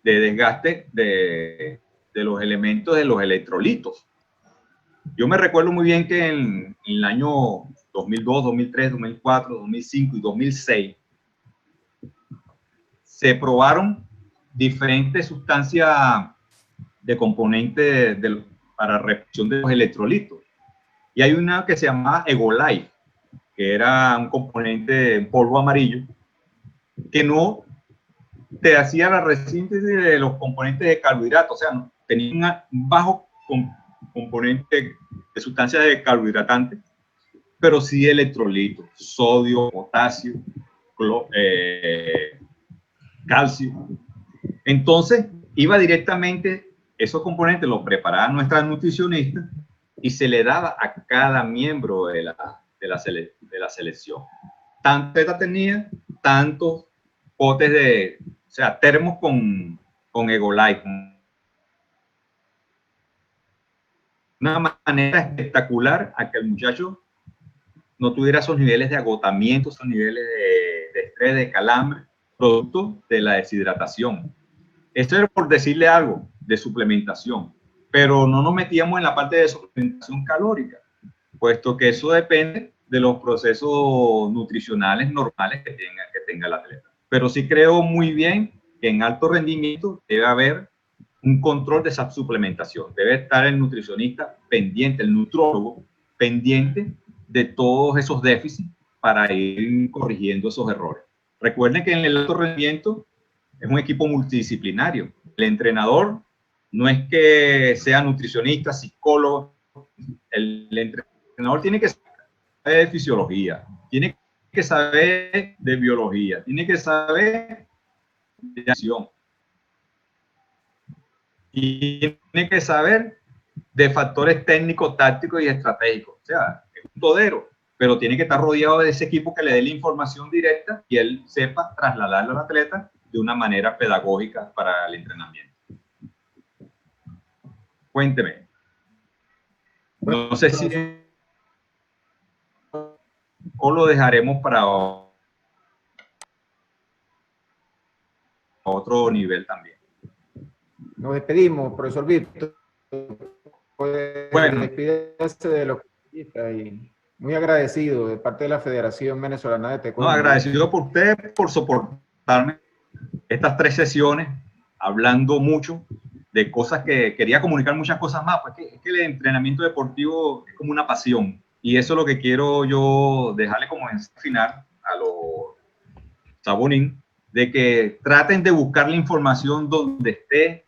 S1: desgaste de los elementos de los electrolitos. Yo me recuerdo muy bien que en el año 2002, 2003, 2004, 2005 y 2006 se probaron diferentes sustancias de componentes para reacción de los electrolitos. Y hay una que se llama Egolife, que era un componente en polvo amarillo, que no te hacía la resíntesis de los componentes de carbohidratos, o sea, tenía un bajo componente de sustancias de carbohidratantes, pero sí electrolitos, sodio, potasio, calcio. Entonces, iba directamente, esos componentes los preparaba nuestra nutricionista y se le daba a cada miembro de la selección. Tanto esta tenía, tantos potes o sea, termos con Egolife. Una manera espectacular a que el muchacho no tuviera esos niveles de agotamiento, esos niveles de estrés, de calambre, producto de la deshidratación. Esto era por decirle algo de suplementación, pero no nos metíamos en la parte de suplementación calórica, puesto que eso depende de los procesos nutricionales normales que tenga el atleta. Pero sí creo muy bien que en alto rendimiento debe haber un control de esa suplementación. Debe estar el nutricionista pendiente, el nutrólogo pendiente de todos esos déficits para ir corrigiendo esos errores. Recuerden que en el alto rendimiento es un equipo multidisciplinario. El entrenador no es que sea nutricionista, psicólogo, el entrenador tiene que saber de fisiología, tiene que saber de biología, tiene que saber de acción, y tiene que saber de factores técnicos, tácticos y estratégicos. O sea, es un todero, pero tiene que estar rodeado de ese equipo que le dé la información directa y él sepa trasladarla al atleta de una manera pedagógica para el entrenamiento. Cuénteme. No sé si o lo dejaremos para otro nivel también.
S3: Nos despedimos, profesor Víctor.
S1: Bueno,
S3: despídase de los y muy agradecido de parte de la Federación Venezolana de Taekwondo.
S1: no, agradecido por usted por soportarme estas 3 sesiones, hablando mucho de cosas que quería comunicar, muchas cosas más, porque es que el entrenamiento deportivo es como una pasión, y eso es lo que quiero yo dejarle como mensaje final a los Sabonín, de que traten de buscar la información donde esté,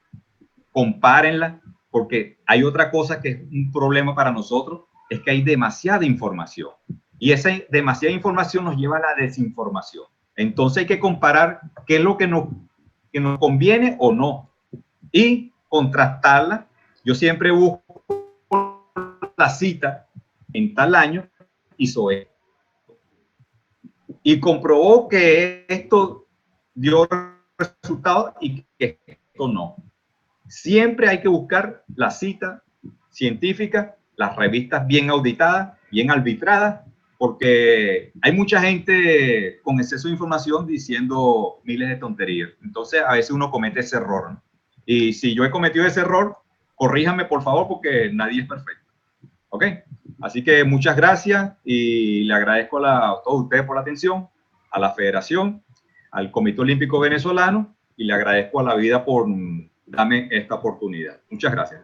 S1: compárenla, porque hay otra cosa que es un problema para nosotros, es que hay demasiada información, y esa demasiada información nos lleva a la desinformación. Entonces hay que comparar qué es lo que nos conviene o no, y contrastarla. Yo siempre busco la cita en tal año hizo esto, y comprobó que esto dio resultados y que esto no. Siempre hay que buscar la cita científica, las revistas bien auditadas, bien arbitradas, porque hay mucha gente con exceso de información diciendo miles de tonterías. Entonces a veces uno comete ese error, ¿no? Y si yo he cometido ese error, corríjame por favor, porque nadie es perfecto. ¿Ok? Así que muchas gracias y le agradezco a todos ustedes por la atención, a la Federación, al Comité Olímpico Venezolano, y le agradezco a la vida por darme esta oportunidad. Muchas gracias.